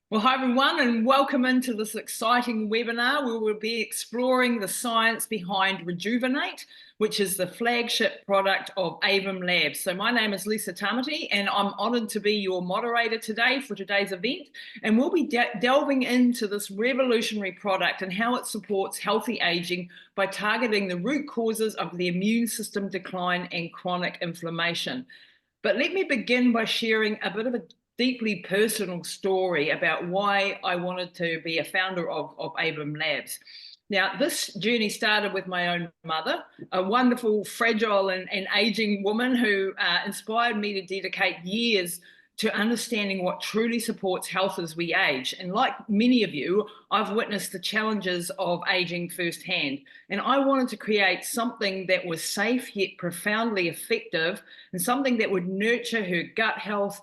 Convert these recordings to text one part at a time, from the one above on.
Well, hi everyone, and welcome into this exciting webinar where we'll be exploring the science behind Rejuvenate, which is the flagship product of Aevum Labs. So my name is Lisa Tamati, and I'm honoured to be your moderator today for today's event. And we'll be delving into this revolutionary product and how it supports healthy aging by targeting the root causes of the immune system decline and chronic inflammation. But let me begin by sharing a bit of a deeply personal story about why I wanted to be a founder of Aevum Labs. Now, this journey started with my own mother, a wonderful, fragile, and aging woman who inspired me to dedicate years to understanding what truly supports health as we age. And like many of you, I've witnessed the challenges of aging firsthand. And I wanted to create something that was safe yet profoundly effective, and something that would nurture her gut health,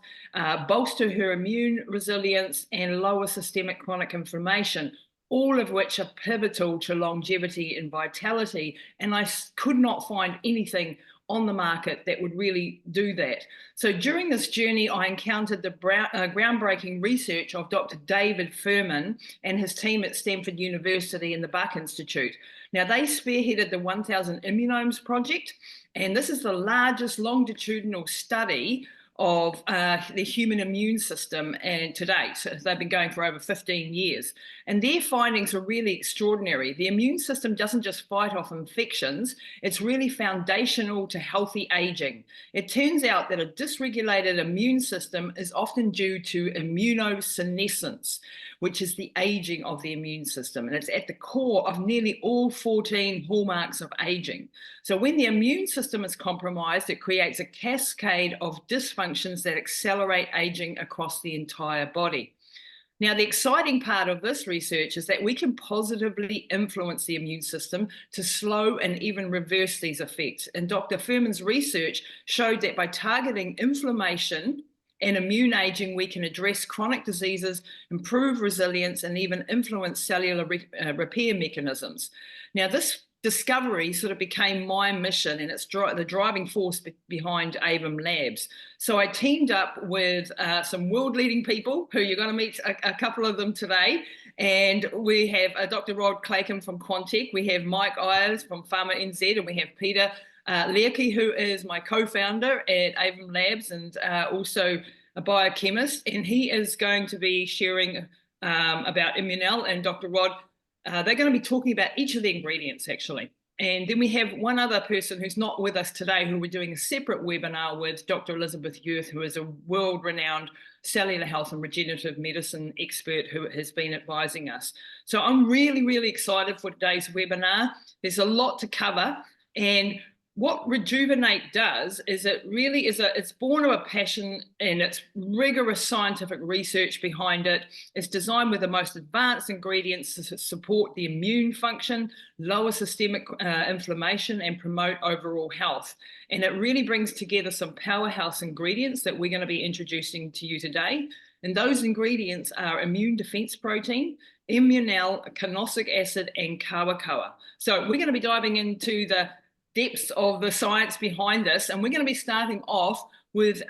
bolster her immune resilience, and lower systemic chronic inflammation, all of which are pivotal to longevity and vitality. And I could not find anything on the market that would really do that. So during this journey, I encountered the groundbreaking research of Dr. David Furman and his team at Stanford University and the Buck Institute. Now, they spearheaded the 1000 Immunomes Project, and this is the largest longitudinal study of the human immune system and to date. So they've been going for over 15 years. And their findings are really extraordinary. The immune system doesn't just fight off infections, it's really foundational to healthy aging. It turns out that a dysregulated immune system is often due to immunosenescence, which is the aging of the immune system. And it's at the core of nearly all 14 hallmarks of aging. So when the immune system is compromised, it creates a cascade of dysfunctions that accelerate aging across the entire body. Now, the exciting part of this research is that we can positively influence the immune system to slow and even reverse these effects. And Dr. Furman's research showed that by targeting inflammation and immune aging, we can address chronic diseases, improve resilience, and even influence cellular repair mechanisms. Now, this discovery sort of became my mission, and it's the driving force behind Aevum Labs. So I teamed up with some world-leading people who you're going to meet a couple of them today. And we have Dr. Rod Claykham from Quantech, we have Mike Ayers from Pharma NZ, and we have Peter Learke, who is my co-founder at Aevum Labs and also a biochemist. And he is going to be sharing about Immunel, and Dr. Rod, they're going to be talking about each of the ingredients, actually. And then we have one other person who's not with us today, who we're doing a separate webinar with, Dr. Elizabeth Yurth, who is a world-renowned cellular health and regenerative medicine expert who has been advising us. So I'm really, really excited for today's webinar. There's a lot to cover. And what Rejuvenate does is it really is it's born of a passion, and it's rigorous scientific research behind it. It's designed with the most advanced ingredients to support the immune function, lower systemic inflammation, and promote overall health. And it really brings together some powerhouse ingredients that we're going to be introducing to you today. And those ingredients are immune defense protein, Immunel, carnosic acid, and Kawakawa. So we're going to be diving into the depths of the science behind this. And we're going to be starting off with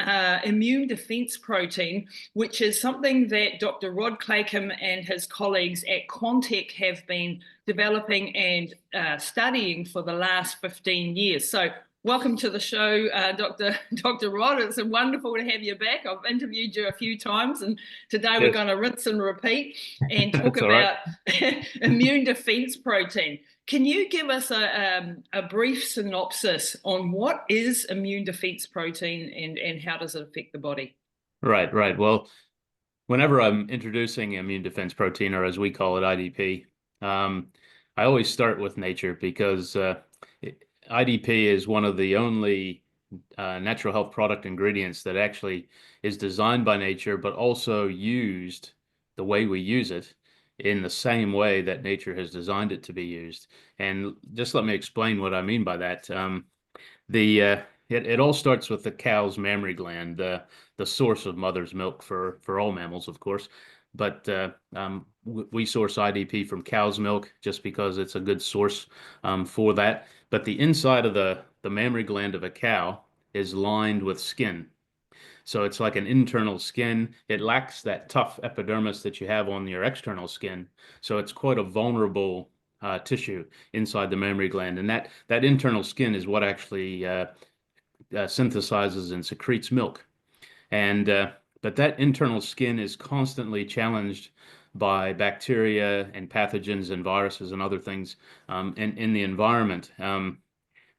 immune defense protein, which is something that Dr. Rod Claykham and his colleagues at Quantech have been developing and studying for the last 15 years. So welcome to the show, Dr. Rod. It's wonderful to have you back. I've interviewed you a few times, and today we're going to rinse and repeat and talk about immune defense protein. Can you give us a brief synopsis on what is immune defense protein and how does it affect the body? Right. Well, whenever I'm introducing immune defense protein, or as we call it, IDP, I always start with nature because IDP is one of the only natural health product ingredients that actually is designed by nature, but also used the way we use it in the same way that nature has designed it to be used. And just let me explain what I mean by that. It all starts with the cow's mammary gland, the source of mother's milk for all mammals, of course. But we source IDP from cow's milk just because it's a good source for that. But the inside of the mammary gland of a cow is lined with skin. So it's like an internal skin. It lacks that tough epidermis that you have on your external skin. So it's quite a vulnerable tissue inside the mammary gland. And that internal skin is what actually synthesizes and secretes milk. And but that internal skin is constantly challenged by bacteria and pathogens and viruses and other things in the environment.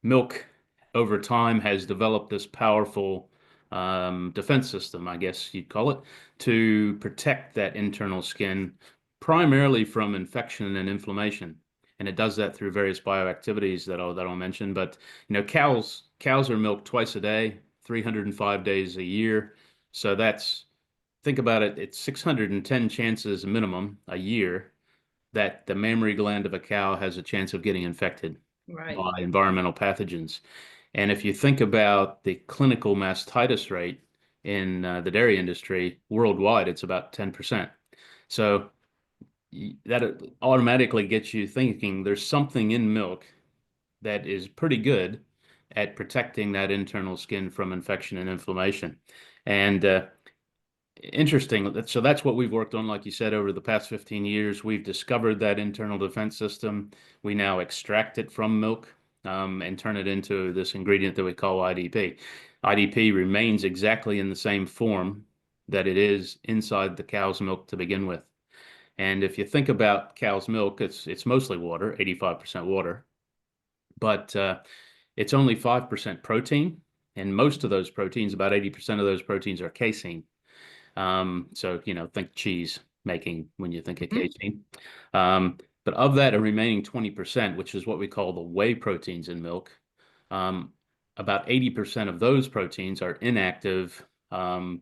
Milk over time has developed this powerful defense system, I guess you'd call it, to protect that internal skin primarily from infection and inflammation. And it does that through various bioactivities that I'll mention. But cows are milked twice a day, 305 days a year. So think about it, it's 610 chances minimum a year that the mammary gland of a cow has a chance of getting infected Right. by environmental pathogens. And if you think about the clinical mastitis rate in the dairy industry worldwide, it's about 10%. So that automatically gets you thinking there's something in milk that is pretty good at protecting that internal skin from infection and inflammation. And interesting. So that's what we've worked on, like you said, over the past 15 years. We've discovered that internal defense system. We now extract it from milk and turn it into this ingredient that we call IDP. IDP remains exactly in the same form that it is inside the cow's milk to begin with. And if you think about cow's milk, it's mostly water, 85% water, but it's only 5% protein. And most of those proteins, about 80% of those proteins are casein. So, think cheese making when you think of casein. But of that, a remaining 20%, which is what we call the whey proteins in milk, about 80% of those proteins are inactive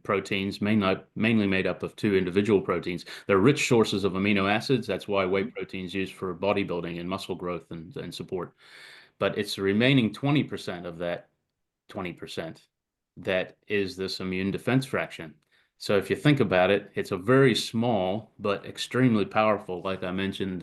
proteins, mainly made up of two individual proteins. They're rich sources of amino acids. That's why whey proteins used for bodybuilding and muscle growth and support. But it's the remaining 20% of that 20% that is this immune defense fraction. So if you think about it, it's a very small but extremely powerful, like I mentioned,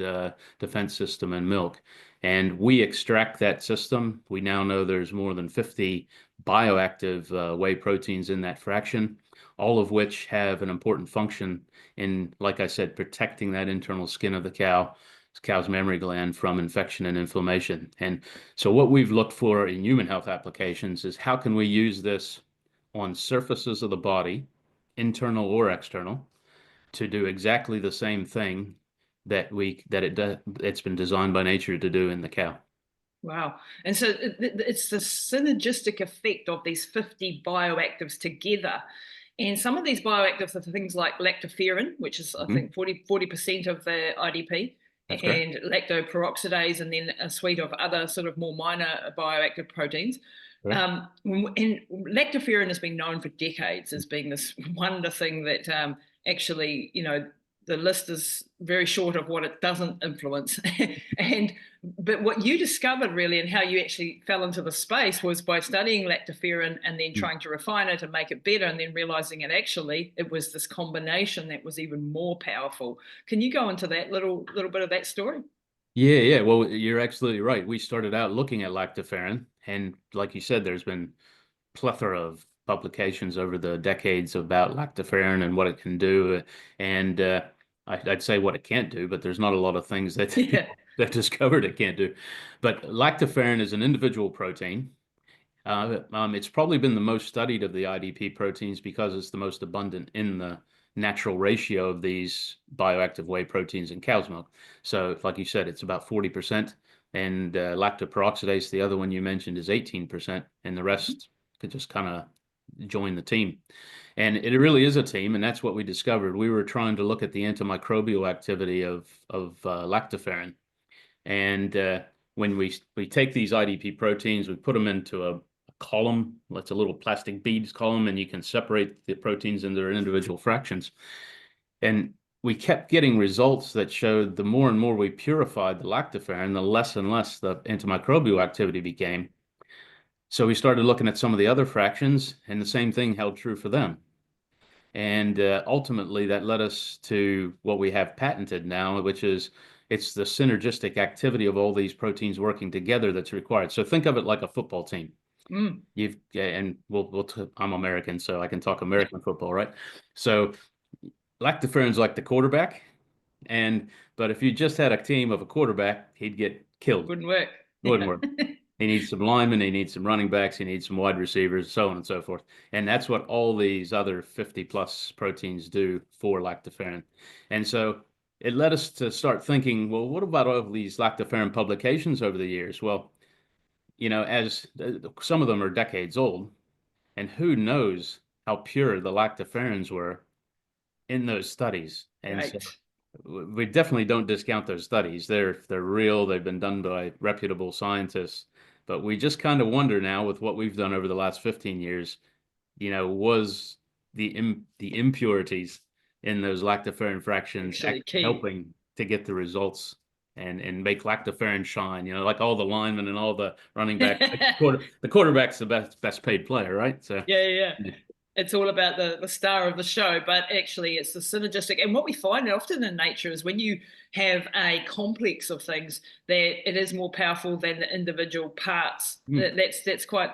defense system in milk. And we extract that system. We now know there's more than 50 bioactive whey proteins in that fraction, all of which have an important function in, like I said, protecting that internal skin of the cow's mammary gland from infection and inflammation. And so what we've looked for in human health applications is how can we use this on surfaces of the body, internal or external, to do exactly the same thing it's been designed by nature to do in the cow. Wow. And so it's the synergistic effect of these 50 bioactives together. And some of these bioactives are things like lactoferrin, which is, I think, 40% of the IDP, That's and correct. lactoperoxidase, and then a suite of other sort of more minor bioactive proteins. Correct. And lactoferrin has been known for decades as being this wonder thing that actually, the list is very short of what it doesn't influence. But what you discovered really, and how you actually fell into the space, was by studying lactoferrin and then trying to refine it and make it better, and then realizing it was this combination that was even more powerful. Can you go into that little bit of that story? Yeah. Well, you're absolutely right. We started out looking at lactoferrin, and like you said, there's been plethora of publications over the decades about lactoferrin and what it can do. And I'd say what it can't do, but there's not a lot of things that Yeah. that discovered it can't do. But lactoferrin is an individual protein. It's probably been the most studied of the IDP proteins because it's the most abundant in the natural ratio of these bioactive whey proteins in cow's milk. So, like you said, it's about 40%, and lactoperoxidase, the other one you mentioned, is 18%, and the rest could just kind of join the team. And it really is a team, and that's what we discovered. We were trying to look at the antimicrobial activity of lactoferrin, and when we take these IDP proteins, we put them into a column, that's a little plastic beads column, and you can separate the proteins into their individual fractions. And we kept getting results that showed the more and more we purified the lactoferrin, the less and less the antimicrobial activity became. So we started looking at some of the other fractions, and the same thing held true for them. And ultimately, that led us to what we have patented now, which is it's the synergistic activity of all these proteins working together that's required. So think of it like a football team. Mm. And I'm American, so I can talk American football, right? So lactoferrin's like the quarterback, but if you just had a team of a quarterback, he'd get killed. Wouldn't work. It wouldn't Yeah. work. He needs some linemen, he needs some running backs, he needs some wide receivers, so on and so forth. And that's what all these other 50 plus proteins do for lactoferrin. And so it led us to start thinking, well, what about all these lactoferrin publications over the years? Well, as some of them are decades old, and who knows how pure the lactoferrins were in those studies. And so Right. we definitely don't discount those studies. They're real. They've been done by reputable scientists. But we just kind of wonder now, with what we've done over the last 15 years, was the impurities in those lactoferrin fractions Actually actually key. helping to get the results and make lactoferrin shine? Like all the linemen and all the running backs. The quarterback's the best paid player, right? So Yeah, yeah. It's all about the star of the show, but actually it's the synergistic. And what we find often in nature is when you have a complex of things, that it is more powerful than the individual parts. That's quite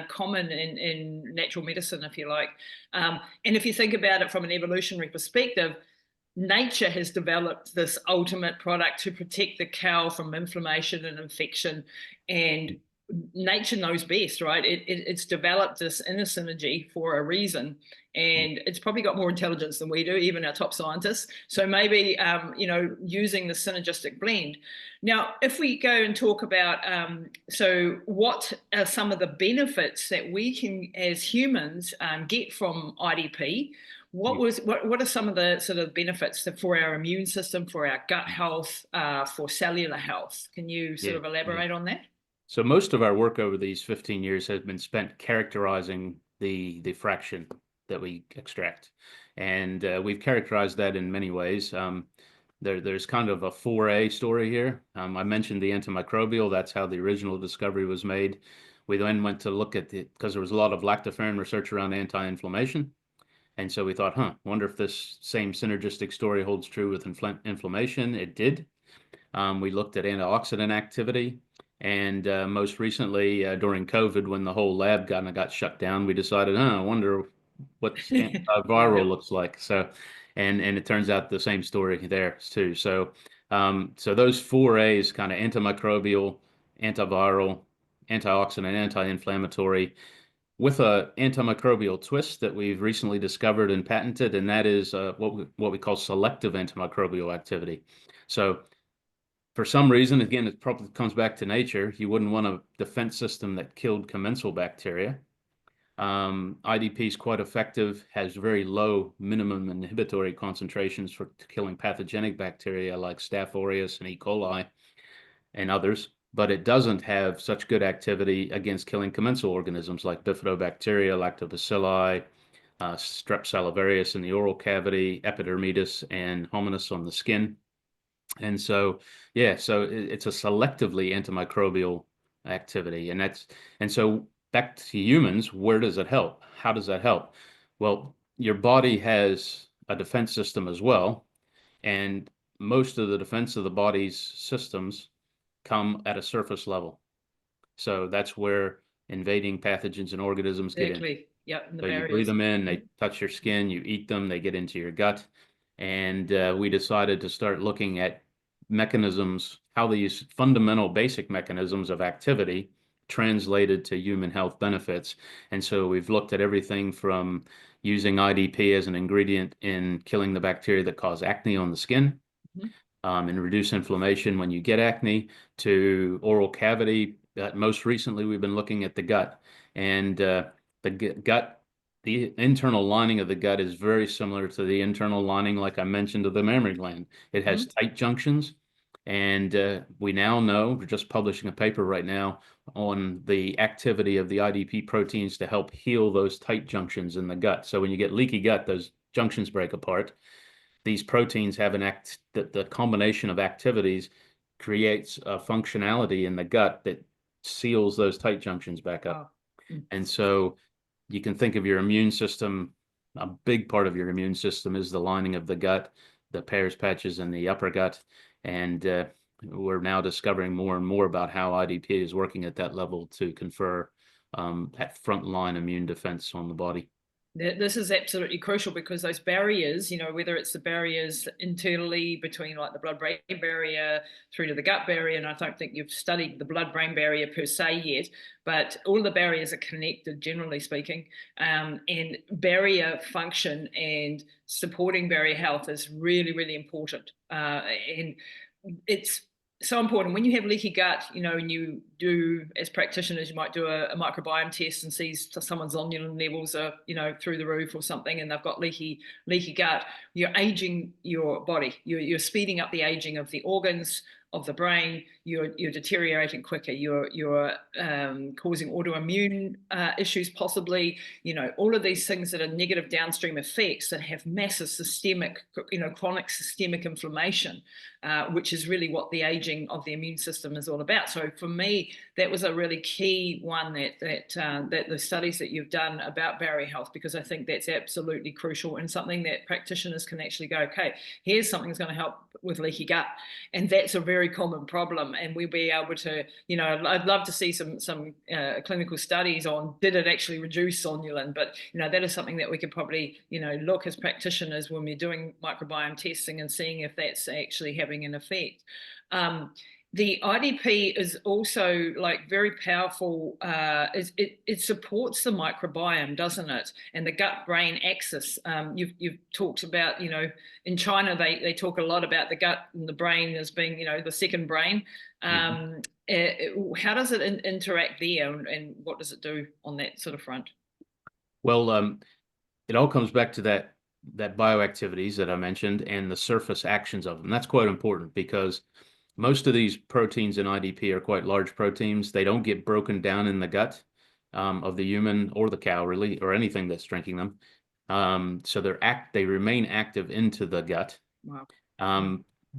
common in natural medicine, if you like. And if you think about it from an evolutionary perspective, nature has developed this ultimate product to protect the cow from inflammation and infection, and nature knows best, right? It's developed this inner synergy for a reason, and it's probably got more intelligence than we do, even our top scientists. So maybe using the synergistic blend. Now, if we go and talk about so what are some of the benefits that we can as humans get from IDP? What are some of the sort of benefits for our immune system, for our gut health, for cellular health? Can you sort yeah, of elaborate on that? So most of our work over these 15 years has been spent characterizing the fraction that we extract. And we've characterized that in many ways. There's kind of a 4A story here. I mentioned the antimicrobial. That's how the original discovery was made. We then went to look at because there was a lot of lactoferrin research around anti-inflammation. And so we thought, wonder if this same synergistic story holds true with inflammation. It did. We looked at antioxidant activity. And most recently, during COVID, when the whole lab kind of got shut down, we decided, I wonder what antiviral Yeah. looks like. So, and it turns out the same story there too. So those four A's, kind of antimicrobial, antiviral, antioxidant, anti-inflammatory, with a antimicrobial twist that we've recently discovered and patented, and that is what we call selective antimicrobial activity. So for some reason, again, it probably comes back to nature. You wouldn't want a defense system that killed commensal bacteria. IDP is quite effective, has very low minimum inhibitory concentrations for killing pathogenic bacteria like Staph aureus and E. coli and others, but it doesn't have such good activity against killing commensal organisms like bifidobacteria, lactobacilli, strep salivarius in the oral cavity, epidermidis, and hominis on the skin. And so, yeah, so it's a selectively antimicrobial activity. And so back to humans, where does it help? How does that help? Well, your body has a defense system as well. And most of the defense of the body's systems come at a surface level. So that's where invading pathogens and organisms get in. Exactly. Yep. And the So you breathe barriers. them in, they touch your skin, you eat them, they get into your gut. And we decided to start looking at mechanisms, how these fundamental basic mechanisms of activity translated to human health benefits. And so we've looked at everything from using IDP as an ingredient in killing the bacteria that cause acne on the skin, and reduce inflammation when you get acne, to oral cavity. Most recently, we've been looking at the gut. And the gut, the internal lining of the gut is very similar to the internal lining, like I mentioned, of the mammary gland. It has tight junctions. And we now know, we're just publishing a paper right now on the activity of the IDP proteins to help heal those tight junctions in the gut. So when you get leaky gut, those junctions break apart. These proteins have the combination of activities creates a functionality in the gut that seals those tight junctions back up. And so you can think of your immune system, a big part of your immune system is the lining of the gut, the Peyer's patches in the upper gut. And we're now discovering more and more about how IDP is working at that level to confer that frontline immune defense on the body. This is absolutely crucial because those barriers, whether it's the barriers internally between like the blood-brain barrier through to the gut barrier, and I don't think you've studied the blood-brain barrier per se yet, but all the barriers are connected, generally speaking, and barrier function and supporting barrier health is really, really important. And it's so important when you have leaky gut, and you do, as practitioners, you might do a microbiome test and see someone's zonulin levels are, through the roof or something, and they've got leaky gut. You're aging your body. You're speeding up the aging of the organs, of the brain. You're deteriorating quicker. You're causing autoimmune issues, possibly. All of these things that are negative downstream effects that have massive systemic, chronic systemic inflammation, which is really what the aging of the immune system is all about. So for me, that was a really key one that the studies that you've done about barrier health, because I think that's absolutely crucial and something that practitioners can actually go, okay, here's something that's going to help with leaky gut, and that's a very common problem. And we'll be able to, I'd love to see some clinical studies on did it actually reduce zonulin, but that is something that we could probably look as practitioners when we're doing microbiome testing and seeing if that's actually having an effect. The IDP is also like very powerful. It supports the microbiome, doesn't it? And the gut-brain axis. You've talked about, in China they talk a lot about the gut and the brain as being, the second brain. How does it interact there, and what does it do on that sort of front? Well, it all comes back to that bioactivities that I mentioned and the surface actions of them. That's quite important because most of these proteins in IDP are quite large proteins. They don't get broken down in the gut of the human or the cow, really, or anything that's drinking them. So they remain active into the gut. Wow.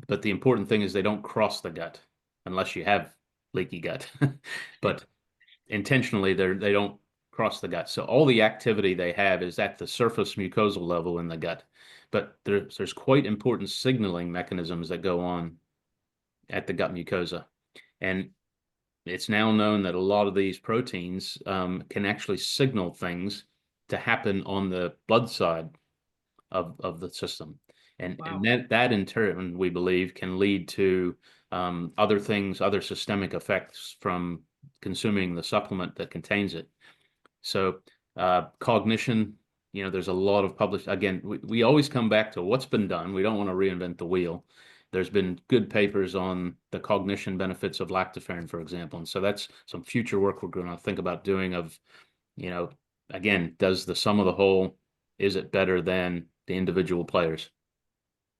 But the important thing is they don't cross the gut unless you have leaky gut. But intentionally, they don't cross the gut. So all the activity they have is at the surface mucosal level in the gut. But there's quite important signaling mechanisms that go on at the gut mucosa. And it's now known that a lot of these proteins can actually signal things to happen on the blood side of the system. And, Wow. and that in turn, we believe, can lead to other things, other systemic effects from consuming the supplement that contains it. So cognition, there's a lot of published, again, we always come back to what's been done. We don't want to reinvent the wheel. There's been good papers on the cognition benefits of lactoferrin, for example. And so that's some future work we're going to think about doing of, again, does the sum of the whole, is it better than the individual players?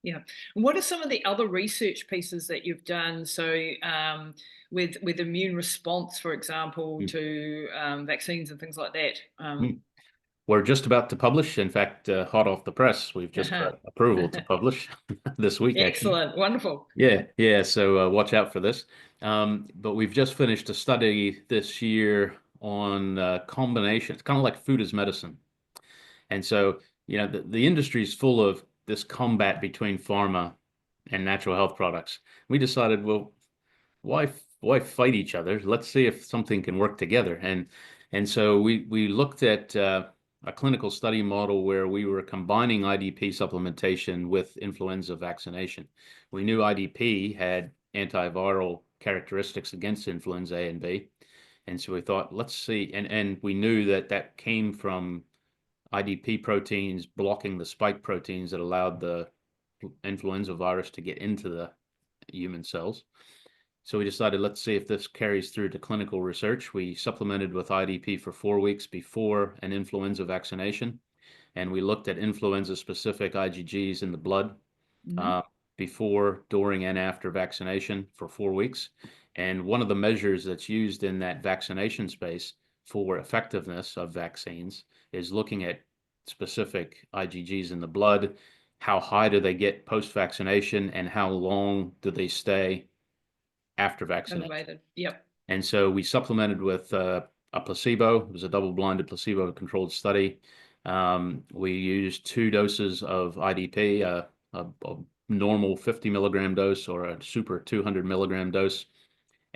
Yeah. What are some of the other research pieces that you've done? So with immune response, for example, to vaccines and things like that? We're just about to publish. In fact, hot off the press, we've just got approval to publish this week, actually. Excellent. Wonderful. Yeah. So watch out for this. But we've just finished a study this year on combinations, kind of like food as medicine. And so, the industry is full of this combat between pharma and natural health products. We decided, well, why fight each other? Let's see if something can work together. And so we looked at a clinical study model where we were combining IDP supplementation with influenza vaccination. We knew IDP had antiviral characteristics against influenza A and B. And so we thought, let's see. And we knew that came from IDP proteins blocking the spike proteins that allowed the influenza virus to get into the human cells. So we decided, let's see if this carries through to clinical research. We supplemented with IDP for 4 weeks before an influenza vaccination. And we looked at influenza-specific IgGs in the blood before, during, and after vaccination for 4 weeks. And one of the measures that's used in that vaccination space for effectiveness of vaccines is looking at specific IgGs in the blood. How high do they get post-vaccination, and how long do they stay after vaccination? Elevated. Yep. And so we supplemented with a placebo. It was a double-blinded placebo-controlled study. We used 2 doses of IDP, a normal 50 milligram dose or a super 200 milligram dose.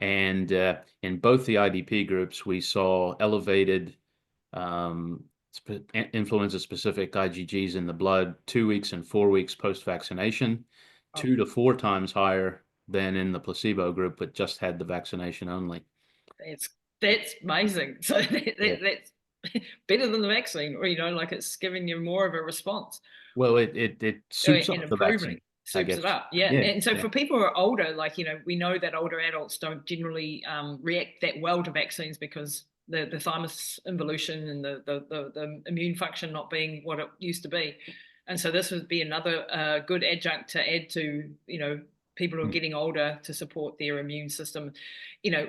And in both the IDP groups, we saw elevated influenza-specific IgGs in the blood 2 weeks and 4 weeks post-vaccination, Oh, 2 to 4 times higher than in the placebo group, but just had the vaccination only. that's that's amazing. So Yeah. that's better than the vaccine, or like it's giving you more of a response. Well, it soups And up the improving vaccine, it, I soups it guess. up. Yeah. Yeah, And so yeah. for people who are older, we know that older adults don't generally react that well to vaccines because the thymus involution and the immune function not being what it used to be. And so this would be another good adjunct to add to, people who are Mm. getting older to support their immune system.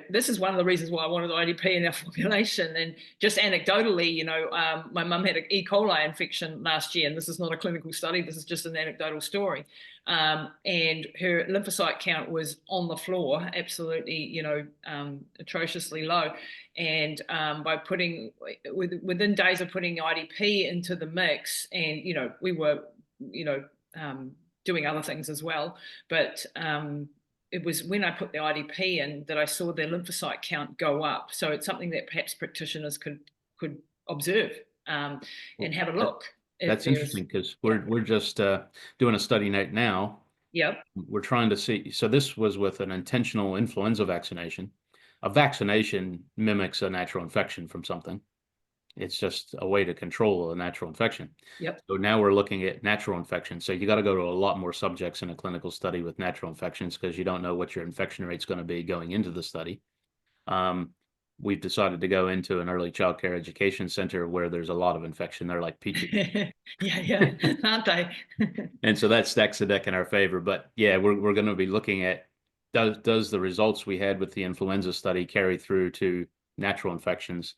This is one of the reasons why I wanted IDP in our formulation. And just anecdotally, my mum had an E. coli infection last year, and this is not a clinical study. This is just an anecdotal story. And her lymphocyte count was on the floor, absolutely, atrociously low. And by within days of putting IDP into the mix, and we were, doing other things as well, but it was when I put the IDP in that I saw their lymphocyte count go up. So it's something that perhaps practitioners could observe Well, and have a look if that's there's. interesting because Yeah. we're just doing a study right now. Yep. We're trying to see. So this was with an intentional influenza vaccination. A vaccination mimics a natural infection from something. It's just a way to control a natural infection. Yep. So now we're looking at natural infections. So you got to go to a lot more subjects in a clinical study with natural infections because you don't know what your infection rate's going to be going into the study. We've decided to go into an early child care education center where there's a lot of infection. They're like peaches. Yeah, aren't they? And so that stacks the deck in our favor. But yeah, we're going to be looking at does the results we had with the influenza study carry through to natural infections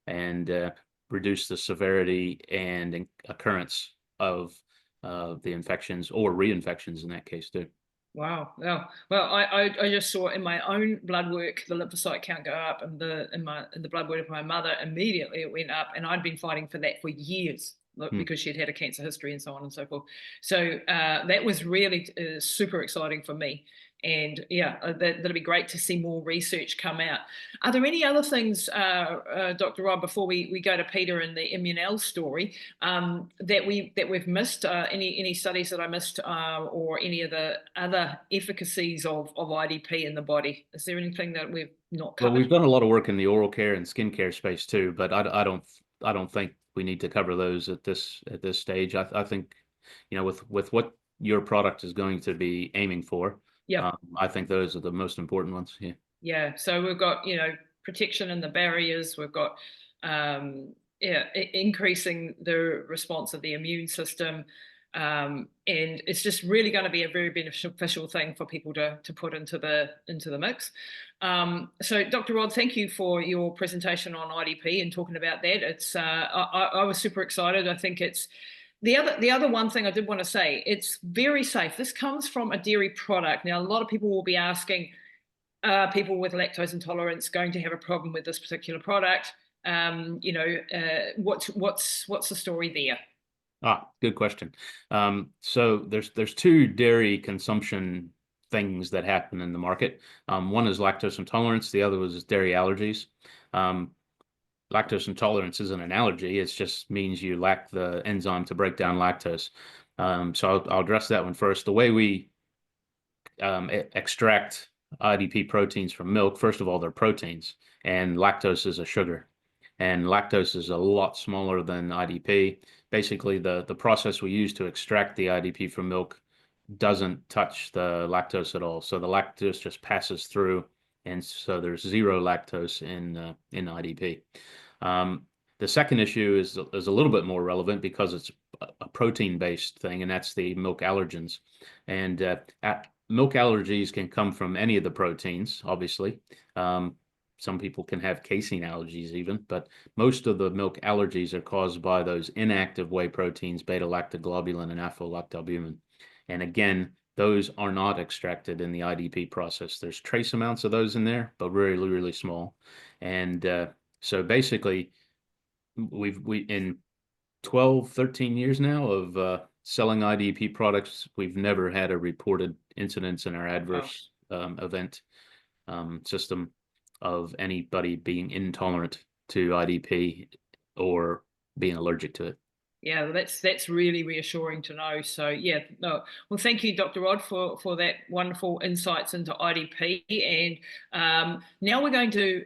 and reduce the severity and occurrence of the infections or reinfections in that case too. Wow. Well, I just saw in my own blood work the lymphocyte count go up, and in the blood work of my mother immediately it went up, and I'd been fighting for that for years Hmm. because she'd had a cancer history and so on and so forth. So that was really super exciting for me. And yeah, that'll be great to see more research come out. Are there any other things, Dr. Rob, before we go to Peter and the Immunel story, that we've missed? Any studies that I missed, or any of the other efficacies of IDP in the body? Is there anything that we've not Well, covered? we've done a lot of work in the oral care and skincare space too, but I don't think we need to cover those at this stage. I think, with what your product is going to be aiming for, Yep. I think those are the most important ones. Yeah. Yeah. So we've got, protection in the barriers. We've got, yeah, increasing the response of the immune system. And it's just really going to be a very beneficial thing for people to put into the mix. So Dr. Rod, thank you for your presentation on IDP and talking about that. It's I was super excited. I think it's the other one thing I did want to say, it's very safe. This comes from a dairy product. Now, a lot of people will be asking, people with lactose intolerance going to have a problem with this particular product? What's the story there? Good question. So there's two dairy consumption things that happen in the market. One is lactose intolerance. The other was dairy allergies. Um, Lactose intolerance isn't an allergy. It just means you lack the enzyme to break down lactose. So I'll address that one first. The way we extract IDP proteins from milk, first of all, they're proteins, and lactose is a sugar. And lactose is a lot smaller than IDP. Basically, the process we use to extract the IDP from milk doesn't touch the lactose at all. So the lactose just passes through, and so there's zero lactose in IDP. The second issue is a little bit more relevant because it's a protein-based thing, and that's the milk allergens. And milk allergies can come from any of the proteins, obviously. Some people can have casein allergies even, but most of the milk allergies are caused by those inactive whey proteins, beta-lactoglobulin and alpha-lactalbumin. And again, those are not extracted in the IDP process. There's trace amounts of those in there, but really, really small. And so basically, we in 12, 13 years now of selling IDP products, we've never had a reported incidence in our Wow. adverse event system of anybody being intolerant to IDP or being allergic to it. Yeah, that's really reassuring to know. So yeah, no, well, thank you, Dr. Rod, for that wonderful insights into IDP. And now we're going to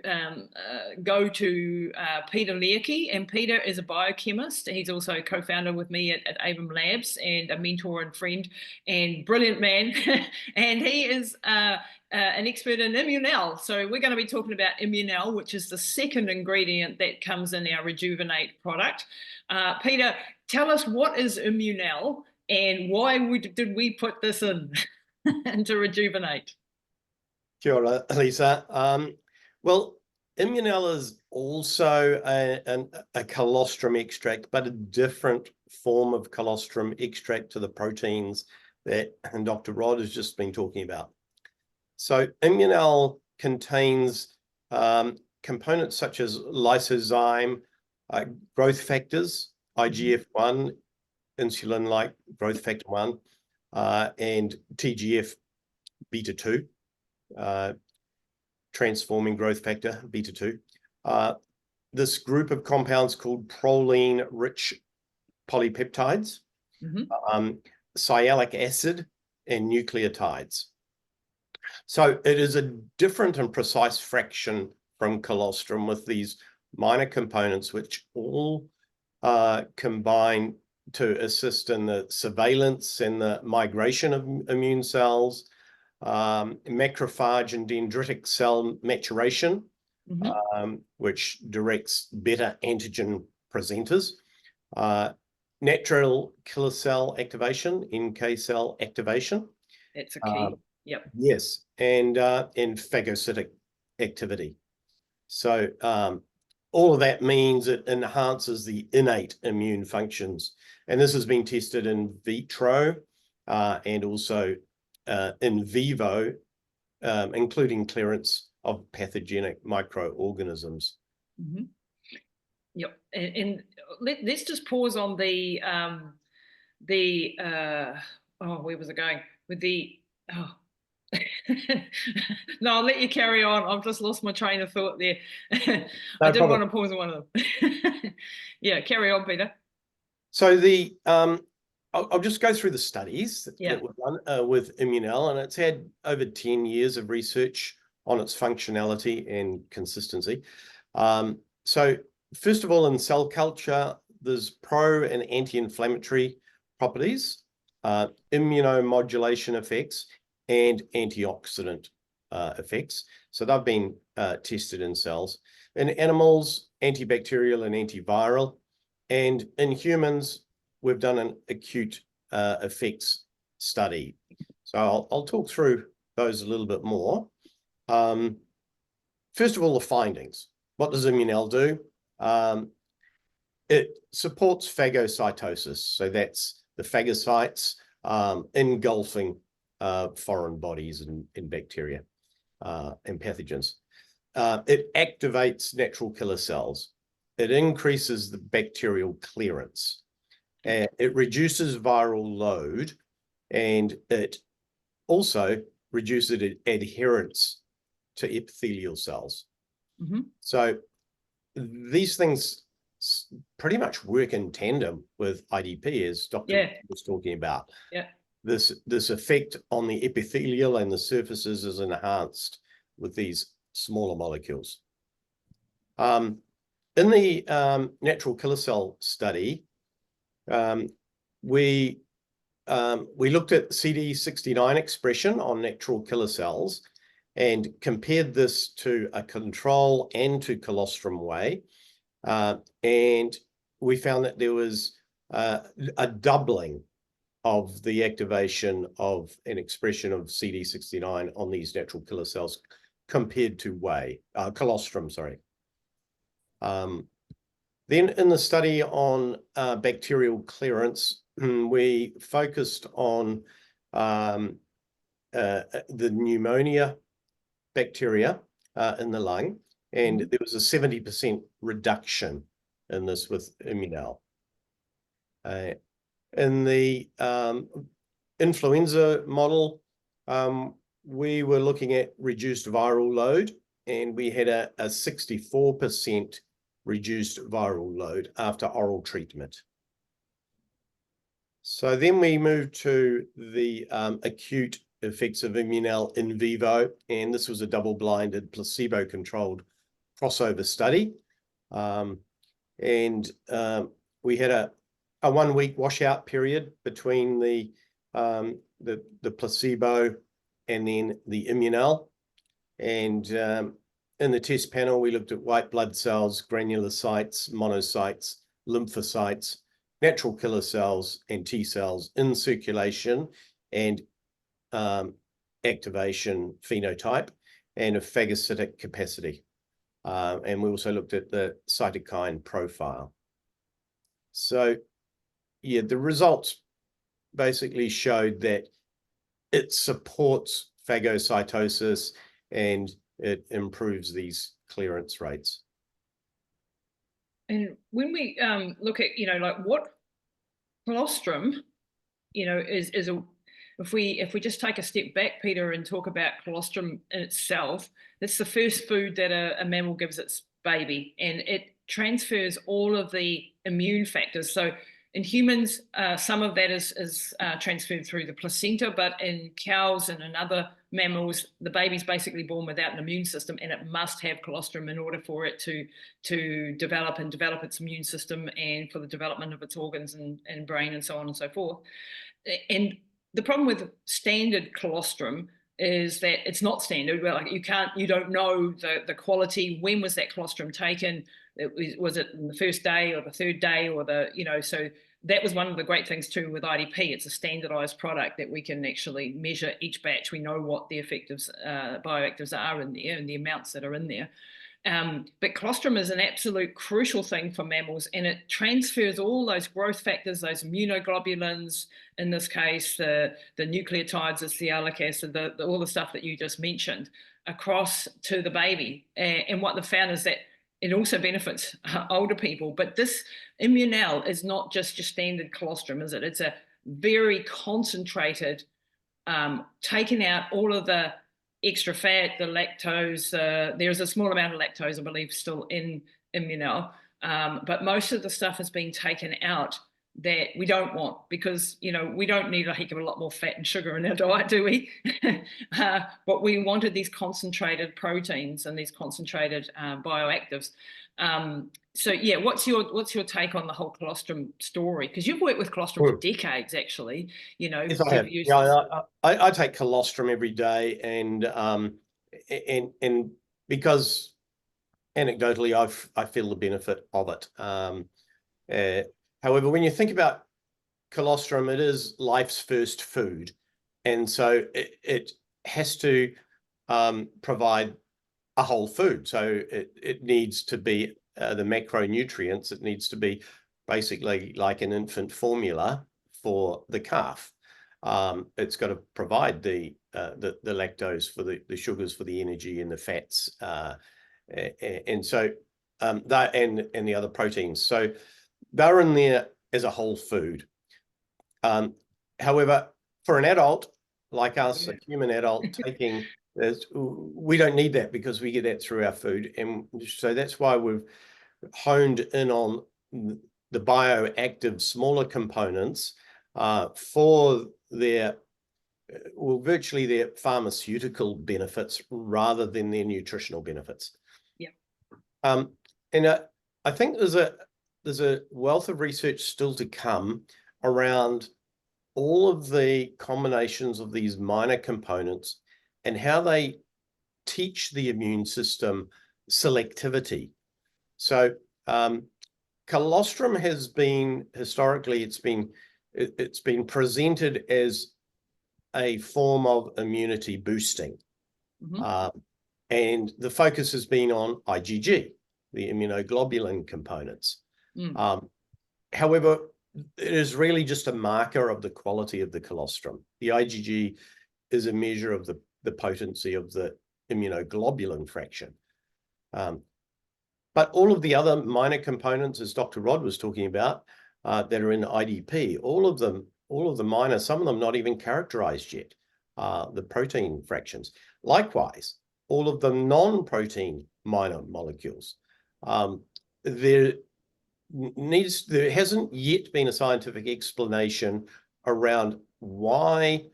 go to Peter Learke, and Peter is a biochemist. He's also a co-founder with me at Aevum Labs and a mentor and friend and brilliant man. And he is an expert in Immunel. So we're going to be talking about Immunel, which is the second ingredient that comes in our Rejuvenate product. Peter, tell us, what is Immunel and why did we put this in into Rejuvenate? Kia ora, Lisa. Well, Immunel is also a colostrum extract, but a different form of colostrum extract to the proteins that Dr. Rod has just been talking about. So Immunel contains components such as lysozyme, growth factors, IGF-1, insulin-like growth factor 1, and TGF beta 2, transforming growth factor beta 2. This group of compounds called proline-rich polypeptides, sialic acid, and nucleotides. So it is a different and precise fraction from colostrum, with these minor components which all combine to assist in the surveillance and the migration of immune cells, macrophage and dendritic cell maturation, which directs better antigen presenters, natural killer cell activation, NK cell activation. That's a key. Yep. Yes, and phagocytic activity. So all of that means it enhances the innate immune functions. And this has been tested in vitro and also in vivo, including clearance of pathogenic microorganisms. Yep. And let's just pause on the where was it going? With the, no, I'll let you carry on. I've just lost my train of thought there. I didn't want to pause on one of them. Yeah, carry on, Peter. So I'll just go through the studies that were done with Immunel, and it's had over 10 years of research on its functionality and consistency. So first of all, in cell culture, there's pro and anti-inflammatory properties, immunomodulation effects, and antioxidant effects. So they've been tested in cells. In animals, antibacterial and antiviral. And in humans, we've done an acute effects study. So I'll talk through those a little bit more. First of all, the findings. What does Immunel do? It supports phagocytosis. So that's the phagocytes engulfing foreign bodies and bacteria and pathogens. It activates natural killer cells. It increases the bacterial clearance. It reduces viral load, and it also reduces adherence to epithelial cells. So these things pretty much work in tandem with IDP, as Dr. was talking about. This effect on the epithelial and the surfaces is enhanced with these smaller molecules. In the natural killer cell study, we looked at CD69 expression on natural killer cells and compared this to a control and to colostrum whey. And we found that there was a doubling of the activation of an expression of CD69 on these natural killer cells compared to whey, colostrum, sorry. Then in the study on bacterial clearance, we focused on the pneumonia bacteria in the lung, and there was a 70% reduction in this with Immunel. In the influenza model, we were looking at reduced viral load, and we had a 64% reduced viral load after oral treatment. So then we moved to the acute effects of Immunel in vivo, and this was a double-blinded, placebo-controlled crossover study. We had a 1-week washout period between the placebo and then the Immunel. And in the test panel, we looked at white blood cells, granulocytes, monocytes, lymphocytes, natural killer cells, and T cells in circulation and activation phenotype and a phagocytic capacity. And we also looked at the cytokine profile. So, yeah, the results basically showed that it supports phagocytosis and it improves these clearance rates. And when we look at, like what colostrum, is a, if we just take a step back, Peter, and talk about colostrum in itself, it's the first food that a mammal gives its baby, and it transfers all of the immune factors. So in humans, some of that is transferred through the placenta, but in cows and in other mammals, the baby's basically born without an immune system, and it must have colostrum in order for it to develop its immune system and for the development of its organs and brain and so on and so forth. And the problem with standard colostrum is that it's not standard. Well, like you don't know the quality. When was that colostrum taken? Was it in the first day or the third day or so that was one of the great things too with IDP. It's a standardized product that we can actually measure each batch. We know what the effective bioactives are in there and the amounts that are in there. But colostrum is an absolute crucial thing for mammals, and it transfers all those growth factors, those immunoglobulins, in this case, the nucleotides, the sialic acid, all the stuff that you just mentioned, across to the baby. And what they found is that it also benefits older people. But this Immunel is not just your standard colostrum, is it? It's a very concentrated, taking out all of the extra fat, the lactose. There's a small amount of lactose, I believe, still in Immunel. But most of the stuff has been taken out that we don't want, because we don't need a heck of a lot more fat and sugar in our diet, do we? But we wanted these concentrated proteins and these concentrated bioactives. So yeah, what's your take on the whole colostrum story? Because you've worked with colostrum for decades, actually. Yes, I have. Yeah, I take colostrum every day, and because anecdotally I feel the benefit of it. However, when you think about colostrum, it is life's first food, and so it has to provide a whole food. So it needs to be the macronutrients. It needs to be basically like an infant formula for the calf. It's got to provide the lactose for the sugars for the energy and the fats, and so that and the other proteins. So they're in there as a whole food. However, for an adult like us, a human adult taking this, we don't need that because we get that through our food. And so that's why we've honed in on the bioactive smaller components for their, well, virtually their pharmaceutical benefits rather than their nutritional benefits. Yeah. And I think there's a wealth of research still to come around all of the combinations of these minor components and how they teach the immune system selectivity. So colostrum has been historically, it's been presented as a form of immunity boosting. Mm-hmm. And the focus has been on IgG, the immunoglobulin components. Mm. However, it is really just a marker of the quality of the colostrum. The IgG is a measure of the potency of the immunoglobulin fraction. But all of the other minor components, as Dr. Rod was talking about, that are in IDP, all of them minor, some of them not even characterized yet. the protein fractions. Likewise, all of the non-protein minor molecules. There hasn't yet been a scientific explanation around why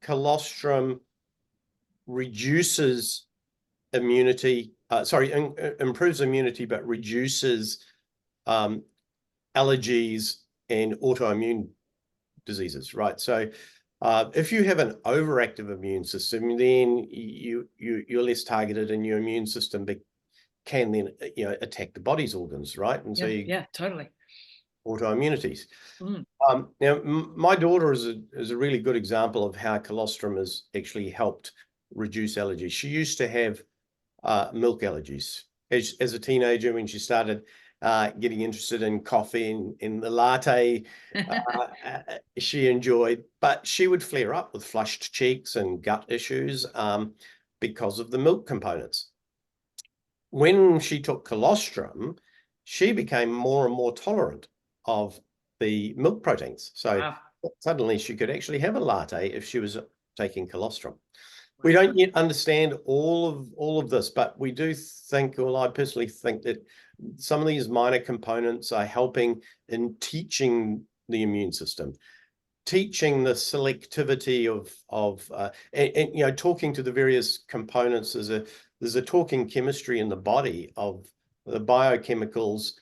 colostrum reduces immunity, improves immunity, but reduces allergies and autoimmune diseases, right? So if you have an overactive immune system, then you're less targeted, and your immune system can then attack the body's organs, right? And so totally. Autoimmunities. Now, my daughter is a really good example of how colostrum has actually helped reduce allergies. She used to have milk allergies as a teenager when she started getting interested in coffee and in the latte she enjoyed, but she would flare up with flushed cheeks and gut issues because of the milk components. When she took colostrum, she became more and more tolerant of the milk proteins. So suddenly she could actually have a latte if she was taking colostrum. We don't yet understand all of this, but we do think, well, I personally think that some of these minor components are helping in teaching the immune system, teaching the selectivity and talking to the various components. There's a talking chemistry in the body of the biochemicals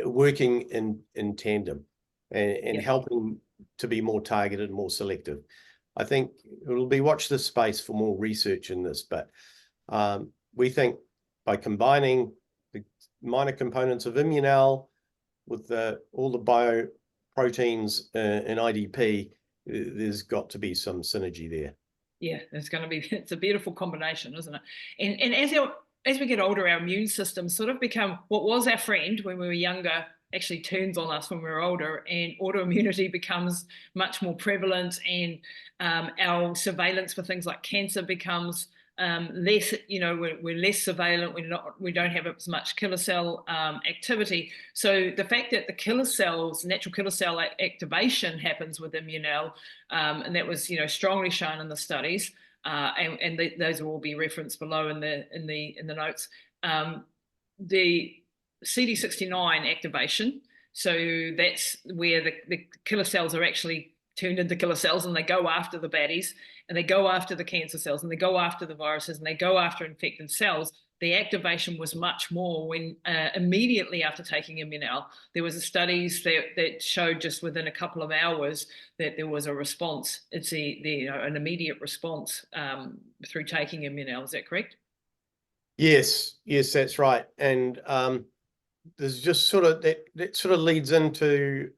working in tandem and helping to be more targeted, more selective. I think it'll be watch this space for more research in this, but we think by combining the minor components of Immunel with all the bioproteins in IDP, there's got to be some synergy there. Yeah, it's a beautiful combination, isn't it? And as we get older, our immune system sort of become what was our friend when we were younger actually turns on us when we're older, and autoimmunity becomes much more prevalent, and our surveillance for things like cancer becomes less, we're less surveillant, we don't have as much killer cell activity. So the fact that the killer cells, natural killer cell activation happens with Immunel, and that was strongly shown in the studies, and those will all be referenced below in the notes. The CD69 activation, so that's where the killer cells are actually turned into killer cells, and they go after the baddies, and they go after the cancer cells, and they go after the viruses, and they go after infected cells. The activation was much more when immediately after taking Immunel. There was studies that showed just within a couple of hours that there was a response. It's an immediate response through taking Immunel. Is that correct? Yes, that's right. And there's just sort of that sort of leads into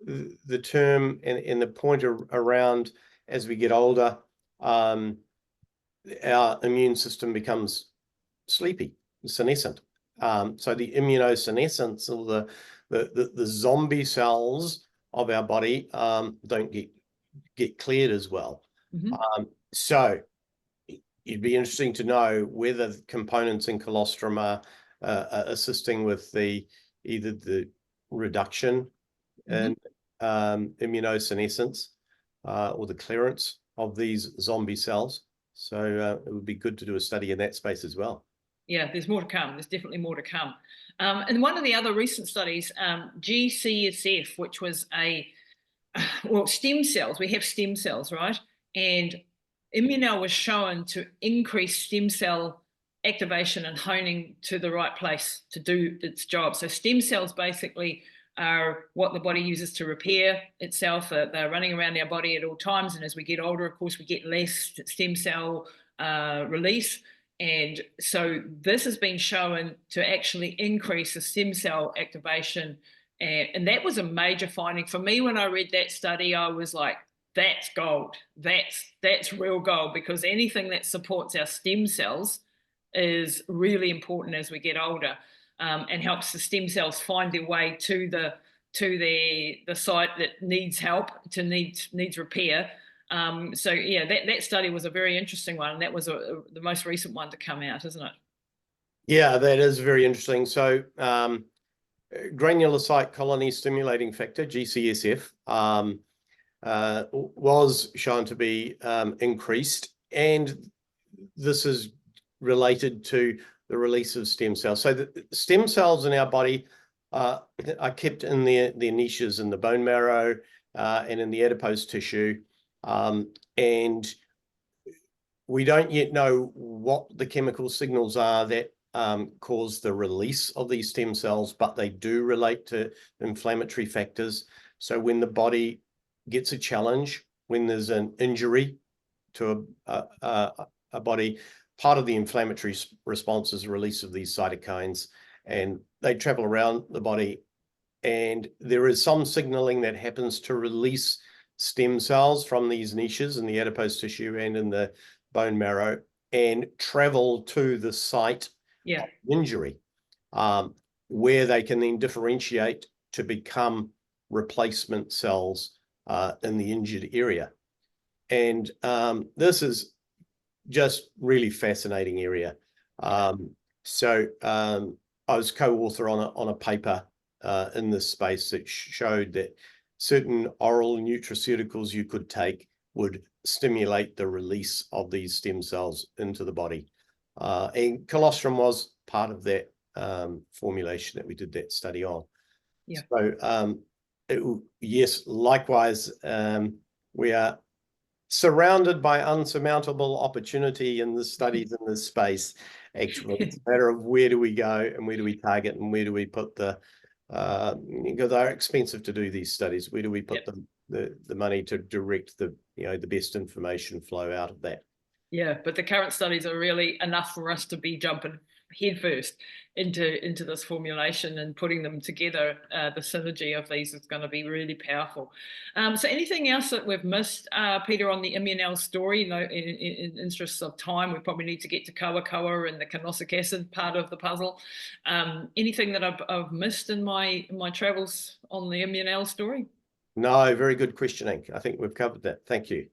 the term and the point around as we get older, our immune system becomes sleepy, senescent. So the immunosenescence, or the zombie cells of our body don't get cleared as well. So it'd be interesting to know whether the components in colostrum are assisting with either the reduction in immunosenescence or the clearance of these zombie cells. So it would be good to do a study in that space as well. Yeah, there's more to come. There's definitely more to come. And one of the other recent studies, GCSF, which was stem cells. We have stem cells, right? And Immunel was shown to increase stem cell activation and honing to the right place to do its job. So stem cells basically are what the body uses to repair itself. They're running around our body at all times. And as we get older, of course, we get less stem cell release. And so this has been shown to actually increase the stem cell activation. And that was a major finding. For me, when I read that study, I was like, that's gold. That's real gold, because anything that supports our stem cells is really important as we get older, and helps the stem cells find their way to the site that needs help, needs repair. So yeah, that study was a very interesting one, and that was the most recent one to come out, isn't it? Yeah, that is very interesting. So granulocyte colony stimulating factor, GCSF, was shown to be increased, and this is related to the release of stem cells. So the stem cells in our body are kept in their niches in the bone marrow and in the adipose tissue, and we don't yet know what the chemical signals are that cause the release of these stem cells, but they do relate to inflammatory factors. So when the body gets a challenge, when there's an injury to a body, part of the inflammatory response is the release of these cytokines, and they travel around the body. And there is some signaling that happens to release stem cells from these niches in the adipose tissue and in the bone marrow and travel to the site of injury, where they can then differentiate to become replacement cells in the injured area. And this is just really fascinating area. So I was co-author on a paper in this space that showed that certain oral nutraceuticals you could take would stimulate the release of these stem cells into the body. And colostrum was part of that formulation that we did that study on. Yeah. So yes, likewise, we are surrounded by unsurmountable opportunity in the studies in this space. Actually, it's a matter of where do we go and where do we target and where do we put the because they're expensive to do these studies. Where do we put the money to direct the the best information flow out of that? Yeah, but the current studies are really enough for us to be jumping headfirst into this formulation and putting them together. The synergy of these is going to be really powerful. So anything else that we've missed, Peter, on the Immunel story? In interest of time, we probably need to get to Kawakawa and the canosic acid part of the puzzle. Anything that I've missed in my travels on the Immunel story? No, very good questioning. I think we've covered that. Thank you.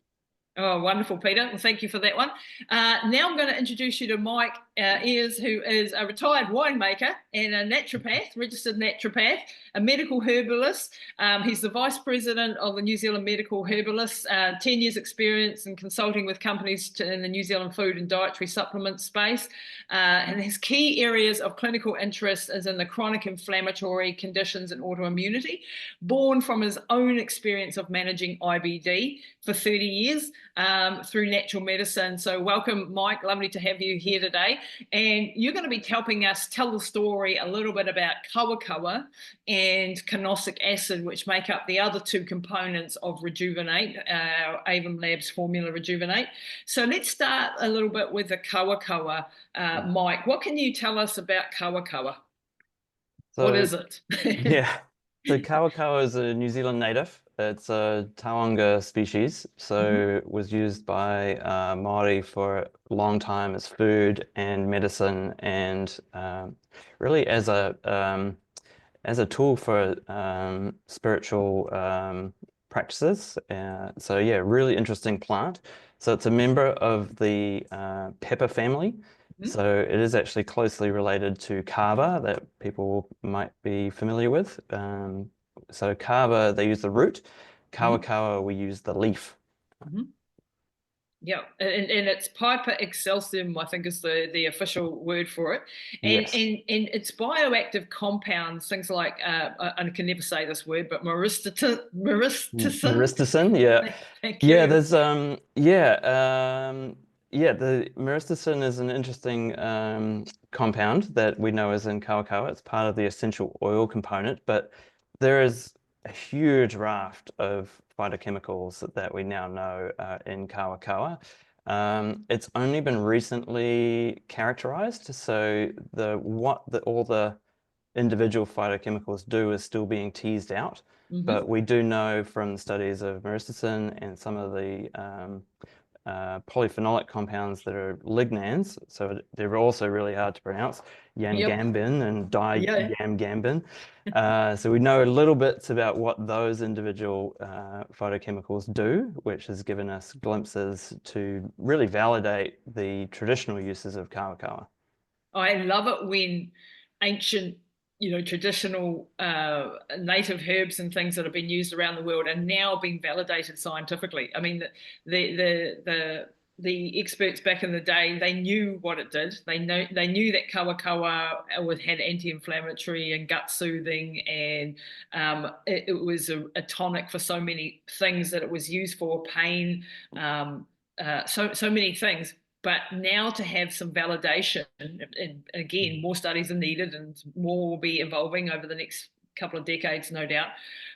Oh, wonderful, Peter. Well, thank you for that one. Now I'm going to introduce you to Mike Ayres, who is a retired winemaker and a naturopath, registered naturopath, a medical herbalist. He's the vice president of the New Zealand Medical Herbalists, 10 years experience in consulting with companies in the New Zealand food and dietary supplement space. And his key areas of clinical interest is in the chronic inflammatory conditions and autoimmunity, born from his own experience of managing IBD for 30 years. Through natural medicine. So welcome, Mike. Lovely to have you here today. And you're going to be helping us tell the story a little bit about Kawakawa and canosic acid, which make up the other two components of Rejuvenate, our Aevum Labs formula Rejuvenate. So let's start a little bit with the Kawakawa. Mike, what can you tell us about Kawakawa? So, what is it? Yeah, so Kawakawa is a New Zealand native. It's a Taonga species, so it was used by Māori for a long time as food and medicine, and really as a tool for spiritual practices. So yeah, really interesting plant. So it's a member of the pepper family. So it is actually closely related to kava that people might be familiar with. So kava, they use the root. Kawakawa, we use the leaf. Yeah, and it's Piper excelsium, I think is the official word for it. And, yes. and it's bioactive compounds, things like, I can never say this word, but myristicin. Myristicin, yeah. Thank you. Yeah, there's, the myristicin is an interesting compound that we know is in Kawakawa. It's part of the essential oil component, but there is a huge raft of phytochemicals that we now know in Kawakawa. It's only been recently characterized, so all the individual phytochemicals do is still being teased out. But we do know from the studies of myristicin and some of the polyphenolic compounds that are lignans, so they're also really hard to pronounce, yangambin and diamgambin. So we know a little bit about what those individual phytochemicals do, which has given us glimpses to really validate the traditional uses of Kawakawa. I love it when ancient traditional native herbs and things that have been used around the world are now being validated scientifically. I mean, the experts back in the day, they knew what it did. They knew that Kawakawa had anti-inflammatory and gut soothing, and it was a tonic for so many things that it was used for, pain, so many things. But now to have some validation, and again, more studies are needed and more will be evolving over the next couple of decades, no doubt.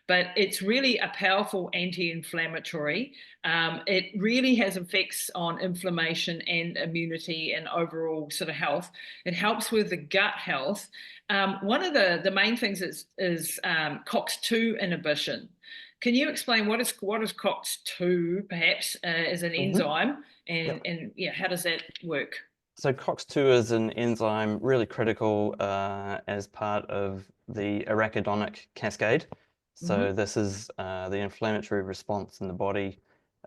But it's really a powerful anti-inflammatory. It really has effects on inflammation and immunity and overall sort of health. It helps with the gut health. One of the main things is COX-2 inhibition. Can you explain what is COX-2 perhaps as an enzyme, and yeah, how does that work? So COX-2 is an enzyme really critical as part of the arachidonic cascade. So this is the inflammatory response in the body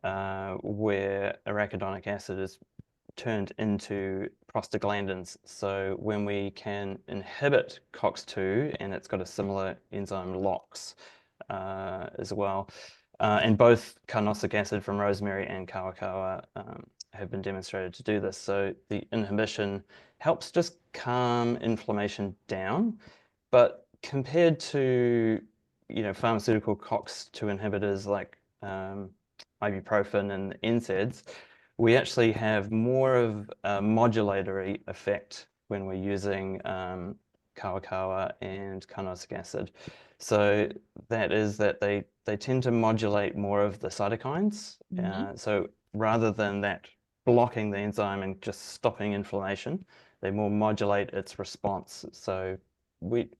where arachidonic acid is turned into prostaglandins. So when we can inhibit COX-2, and it's got a similar enzyme LOX as well, and both carnosic acid from rosemary and Kawakawa have been demonstrated to do this. So the inhibition helps just calm inflammation down, but compared to pharmaceutical COX-2 inhibitors like ibuprofen and NSAIDs, we actually have more of a modulatory effect when we're using Kawakawa and carnosic acid. So that is that they tend to modulate more of the cytokines. So rather than that blocking the enzyme and just stopping inflammation, they more modulate its response. So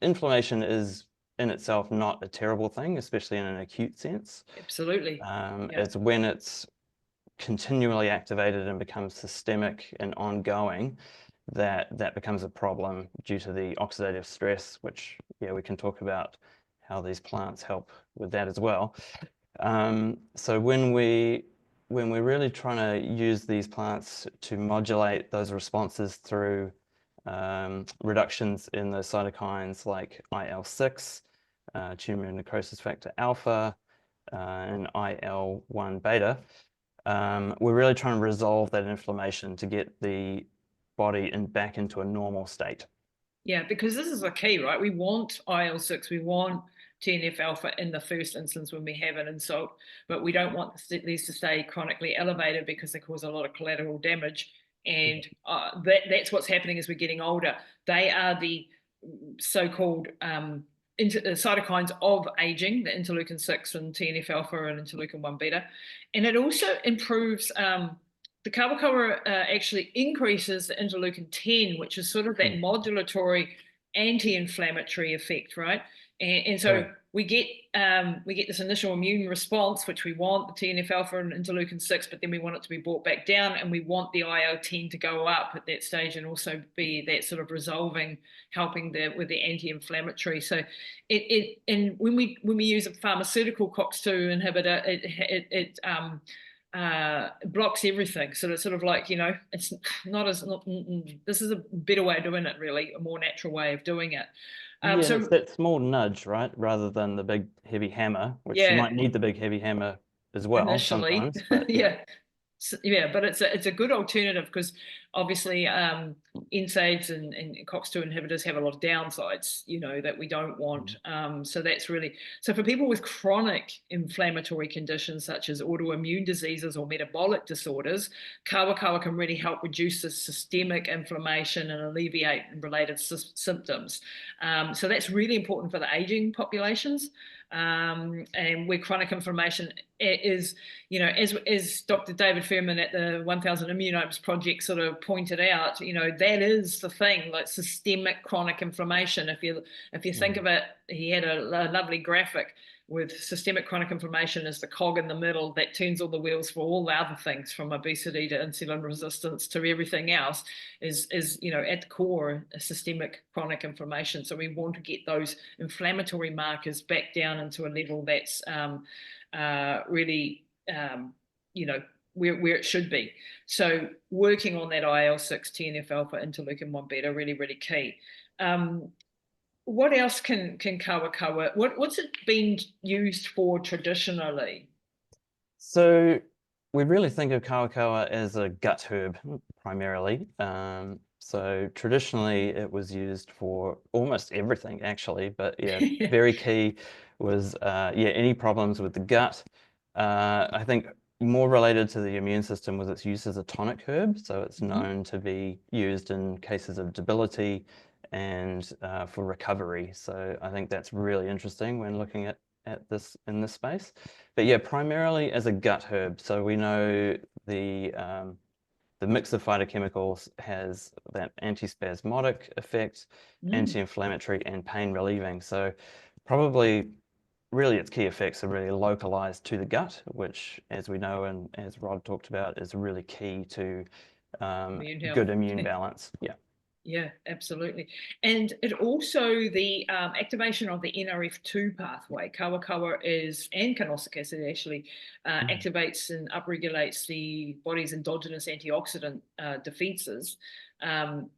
inflammation is in itself not a terrible thing, especially in an acute sense. Absolutely. It's when it's continually activated and becomes systemic and ongoing that becomes a problem due to the oxidative stress, which we can talk about how these plants help with that as well. So when we're really trying to use these plants to modulate those responses through reductions in the cytokines like IL-6, tumor necrosis factor alpha, and IL-1 beta, we're really trying to resolve that inflammation to get the body back into a normal state. Yeah, because this is the key, right? We want IL-6, we want TNF alpha in the first instance when we have an insult, but we don't want these to stay chronically elevated because they cause a lot of collateral damage. And that's what's happening as we're getting older. They are the so-called cytokines of aging, the interleukin-6 and TNF alpha and interleukin-1 beta. And it also improves the Kawakawa actually increases the interleukin-10, which is sort of that modulatory anti-inflammatory effect, right? And so we get this initial immune response, which we want, the TNF alpha and interleukin-6, but then we want it to be brought back down, and we want the IL-10 to go up at that stage and also be that sort of resolving, helping with the anti-inflammatory. So and when we use a pharmaceutical COX-2 inhibitor, it blocks everything. So it's sort of like, it's this is a better way of doing it, really, a more natural way of doing it. So it's that small nudge, right? Rather than the big heavy hammer, which you might need the big heavy hammer as well initially. sometimes. But, but it's a good alternative because obviously NSAIDs and COX-2 inhibitors have a lot of downsides, that we don't want. So that's really, so for people with chronic inflammatory conditions such as autoimmune diseases or metabolic disorders, Kawakawa can really help reduce the systemic inflammation and alleviate related symptoms. So that's really important for the aging populations. And where chronic inflammation is, as Dr. David Furman at the 1000 Immunomes Project sort of pointed out, that is the thing, like systemic chronic inflammation. If you think of it, he had a lovely graphic with systemic chronic inflammation as the cog in the middle that turns all the wheels for all the other things, from obesity to insulin resistance to everything else, is at the core a systemic chronic inflammation. So we want to get those inflammatory markers back down into a level that's really where it should be. So working on that IL-6, TNF alpha, interleukin-1 beta, really, really key. what else can Kawakawa, what's it been used for traditionally? So we really think of Kawakawa as a gut herb primarily. So traditionally it was used for almost everything actually, but yeah, very key was any problems with the gut. I think more related to the immune system was its use as a tonic herb. So it's known to be used in cases of debility and for recovery. So I think that's really interesting when looking at this in this space. But yeah, primarily as a gut herb. So we know the mix of phytochemicals has that antispasmodic effect, anti-inflammatory and pain relieving. So probably really its key effects are really localized to the gut, which as we know and as Rod talked about is really key to good immune balance. Yeah. Yeah, absolutely. And it also, the activation of the NRF2 pathway, Kawakawa is, and canossic acid actually, activates and upregulates the body's endogenous antioxidant defenses,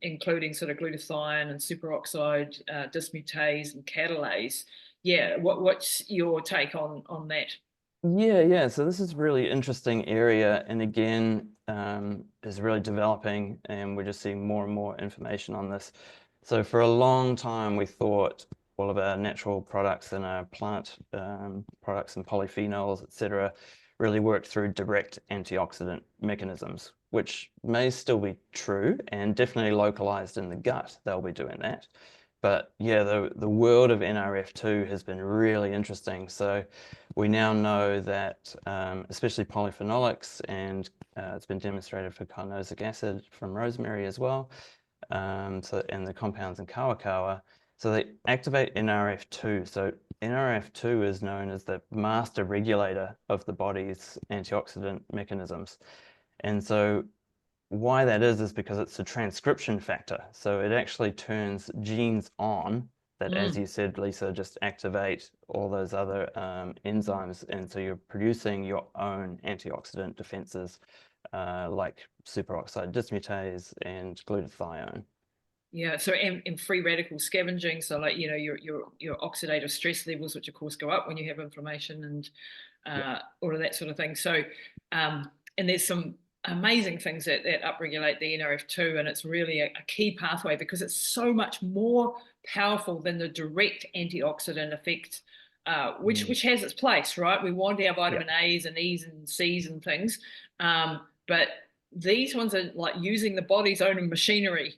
including sort of glutathione and superoxide dismutase and catalase. Yeah, what's your take on that? Yeah. So this is really interesting area, and again, is really developing, and we're just seeing more and more information on this. So for a long time, we thought all of our natural products and our plant products and polyphenols, etc., really work through direct antioxidant mechanisms, which may still be true and definitely localized in the gut. They'll be doing that. But yeah, the world of NRF2 has been really interesting. So we now know that, especially polyphenolics, and it's been demonstrated for carnosic acid from rosemary as well, and the compounds in Kawakawa, so they activate NRF2. So NRF2 is known as the master regulator of the body's antioxidant mechanisms. And so why that is because it's a transcription factor. So it actually turns genes on that, as you said, Lisa, just activate all those other enzymes. And so you're producing your own antioxidant defenses like superoxide dismutase and glutathione. Yeah, so and free radical scavenging, so like your oxidative stress levels, which of course go up when you have inflammation and all of that sort of thing. So and there's some amazing things that upregulate the NRF2, and it's really a key pathway because it's so much more powerful than the direct antioxidant effect, which has its place, right? We want our vitamin A's and E's and C's and things, but these ones are like using the body's own machinery,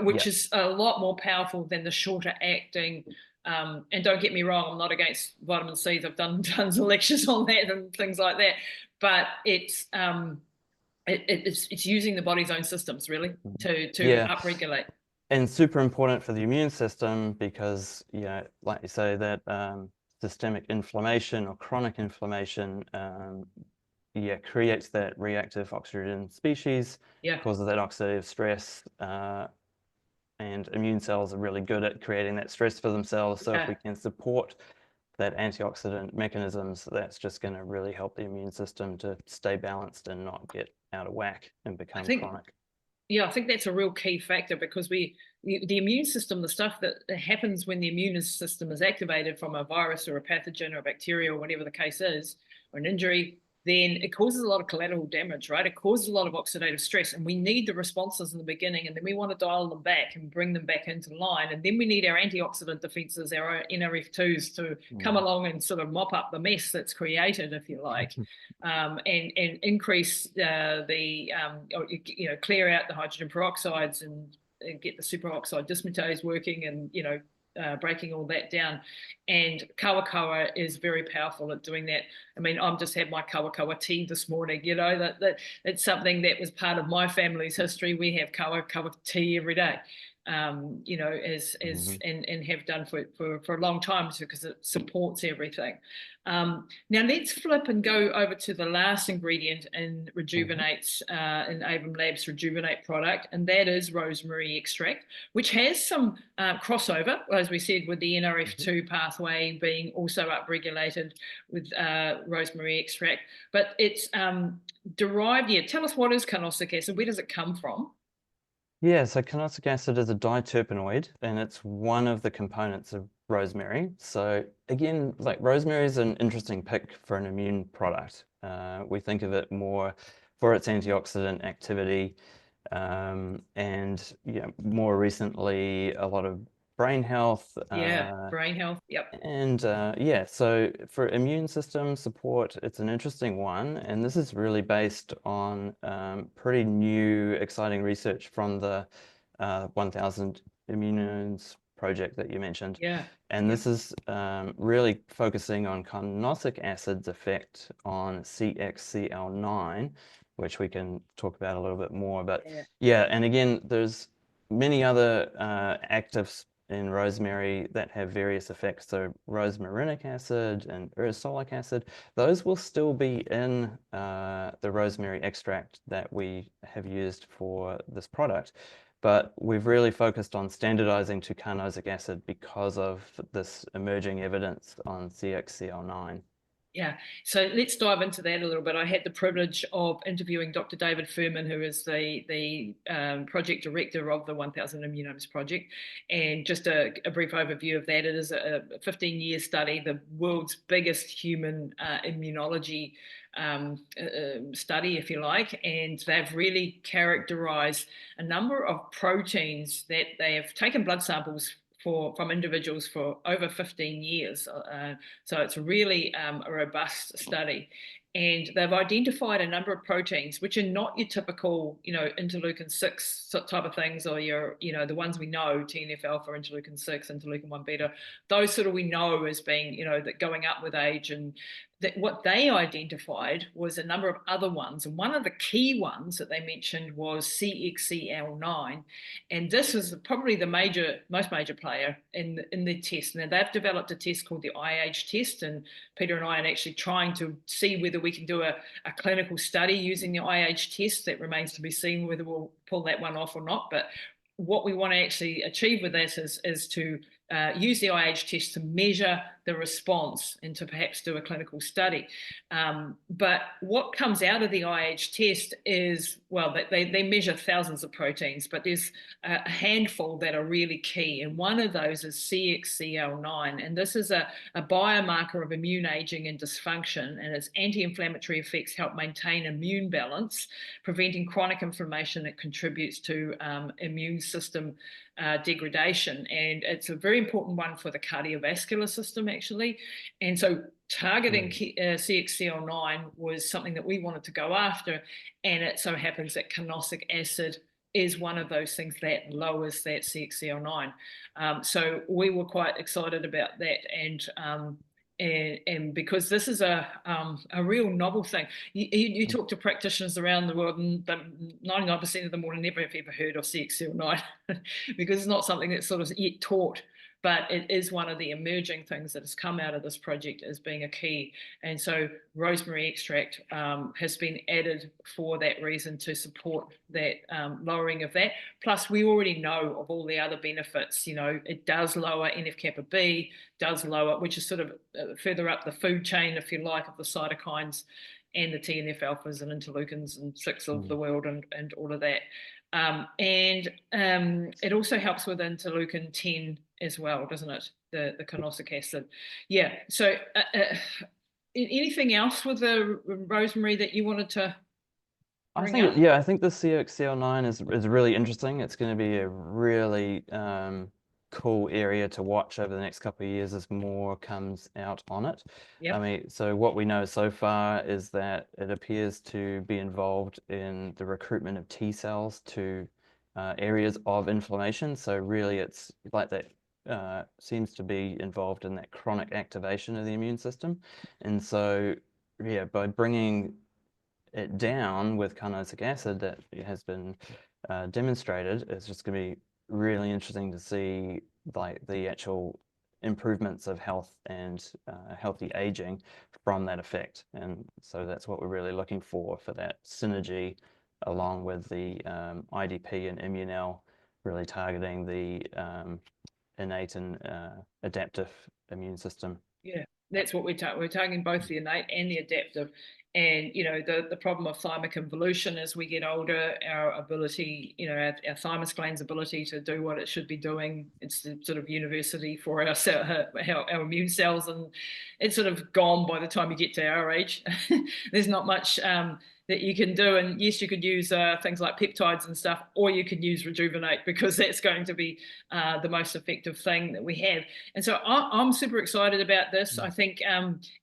which is a lot more powerful than the shorter acting. And don't get me wrong, I'm not against vitamin C's. I've done tons of lectures on that and things like that. But it's using the body's own systems really to upregulate. And super important for the immune system because, like you say, that systemic inflammation or chronic inflammation creates that reactive oxygen species, causes that oxidative stress, and immune cells are really good at creating that stress for themselves. So if we can support that antioxidant mechanisms, that's just going to really help the immune system to stay balanced and not get out of whack and become chronic. Yeah, I think that's a real key factor because the immune system, the stuff that happens when the immune system is activated from a virus or a pathogen or a bacteria or whatever the case is, or an injury, then it causes a lot of collateral damage, right? It causes a lot of oxidative stress, and we need the responses in the beginning, and then we want to dial them back and bring them back into line, and then we need our antioxidant defenses, our NRF2s, to come along and sort of mop up the mess that's created, if you like, and increase clear out the hydrogen peroxides and get the superoxide dismutase working, and breaking all that down. And Kawakawa is very powerful at doing that. I mean, I've just had my Kawakawa tea this morning, that it's something that was part of my family's history. We have Kawakawa tea every day, and have done for a long time because it supports everything. Now let's flip and go over to the last ingredient in Rejuvenate's in Aevum Labs Rejuvenate product, and that is rosemary extract, which has some crossover, as we said, with the NRF2 pathway being also upregulated with rosemary extract. But it's derived. Yeah, tell us what is carnosic acid. Where does it come from? Yeah, so carnosic acid is a diterpenoid, and it's one of the components of rosemary. So again, like rosemary is an interesting pick for an immune product. We think of it more for its antioxidant activity, and yeah, more recently, a lot of brain health. Yeah, brain health. Yep. And yeah, so for immune system support, it's an interesting one. And this is really based on pretty new, exciting research from the 1000 Immunes project that you mentioned. Yeah. And this is really focusing on carnosic acid's effect on CXCL9, which we can talk about a little bit more. But yeah, and again, there's many other actives in rosemary that have various effects. So rosmarinic acid and ursolic acid, those will still be in the rosemary extract that we have used for this product. But we've really focused on standardizing to carnosic acid because of this emerging evidence on CXCL9. Yeah, so let's dive into that a little bit. I had the privilege of interviewing Dr. David Furman, who is the project director of the 1000 Immunomes project. And just a brief overview of that, it is a 15-year study, the world's biggest human immunology study, if you like, and they've really characterized a number of proteins that they have taken blood samples from individuals for over 15 years. So it's really a robust study. And they've identified a number of proteins which are not your typical, interleukin 6 type of things, or your, the ones we know, TNF alpha, interleukin 6, interleukin 1 beta, those sort of we know as being, that going up with age. And that what they identified was a number of other ones. And one of the key ones that they mentioned was CXCL9. And this is probably the most major player in the test. Now, they've developed a test called the IH test, and Peter and I are actually trying to see whether we can do a clinical study using the IH test. That remains to be seen whether we'll pull that one off or not. But what we want to actually achieve with this is to use the IH test to measure the response and to perhaps do a clinical study. But what comes out of the IH test is, well, they measure thousands of proteins, but there's a handful that are really key. And one of those is CXCL9. And this is a biomarker of immune aging and dysfunction, and its anti-inflammatory effects help maintain immune balance, preventing chronic inflammation that contributes to immune system degradation. And it's a very important one for the cardiovascular system, actually. And so targeting CXCL9 was something that we wanted to go after. And it so happens that carnosic acid is one of those things that lowers that CXCL9. So we were quite excited about that. And because this is a real novel thing, you talk to practitioners around the world, and 99% of them will never have ever heard of CXCL9 because it's not something that's sort of yet taught. But it is one of the emerging things that has come out of this project as being a key. And so rosemary extract has been added for that reason, to support that lowering of that. Plus, we already know of all the other benefits. It does lower NF-kappa B, does lower, which is sort of further up the food chain, if you like, of the cytokines and the TNF alphas and interleukins and 6 of the world and all of that. And it also helps with interleukin 10 as well, doesn't it? The carnosic acid. Yeah. So anything else with the rosemary that you wanted to bring up? I think the CXCL9 is really interesting. It's going to be a really cool area to watch over the next couple of years as more comes out on it. Yep. I mean, so what we know so far is that it appears to be involved in the recruitment of T cells to areas of inflammation. So really it's like that seems to be involved in that chronic activation of the immune system. And so, yeah, by bringing it down with carnosic acid that has been demonstrated, it's just going to be really interesting to see like the actual improvements of health and healthy aging from that effect. And so that's what we're really looking for that synergy, along with the IDP and Immunel, really targeting the innate and adaptive immune system. Yeah. That's what we're targeting, both the innate and the adaptive. And, you know, the problem of thymic involution as we get older, our ability, you know, our thymus gland's ability to do what it should be doing, it's the sort of university for our immune cells, and it's sort of gone by the time you get to our age. There's not much that you can do. And yes, you could use things like peptides and stuff, or you could use Rejuvenate, because that's going to be the most effective thing that we have. And so I'm super excited about this. I think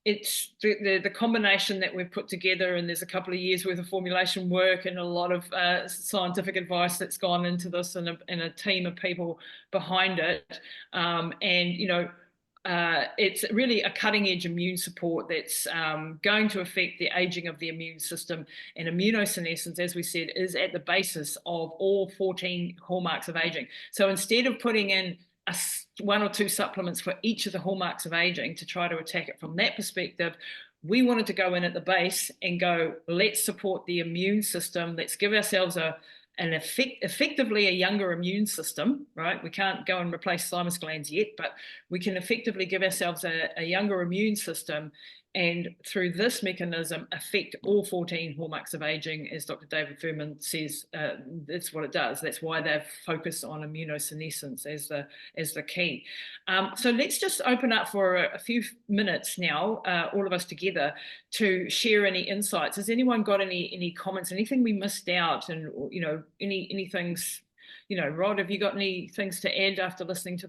it's the combination that we've put together, and there's a couple of years worth of formulation work and a lot of scientific advice that's gone into this, and a team of people behind it. And, you know, it's really a cutting edge immune support that's going to affect the aging of the immune system. And immunosenescence, as we said, is at the basis of all 14 hallmarks of aging. So instead of putting in one or two supplements for each of the hallmarks of aging to try to attack it from that perspective, we wanted to go in at the base and go, let's support the immune system. Let's give ourselves effectively a younger immune system, right? We can't go and replace thymus glands yet, but we can effectively give ourselves a younger immune system, and through this mechanism affect all 14 hallmarks of aging. As Dr. David Furman says, that's what it does. That's why they've focused on immunosenescence as the key. So let's just open up for a few minutes now, all of us together, to share any insights. Has anyone got any comments, anything we missed out, and, you know, any things, you know, Rod, have you got any things to add after listening to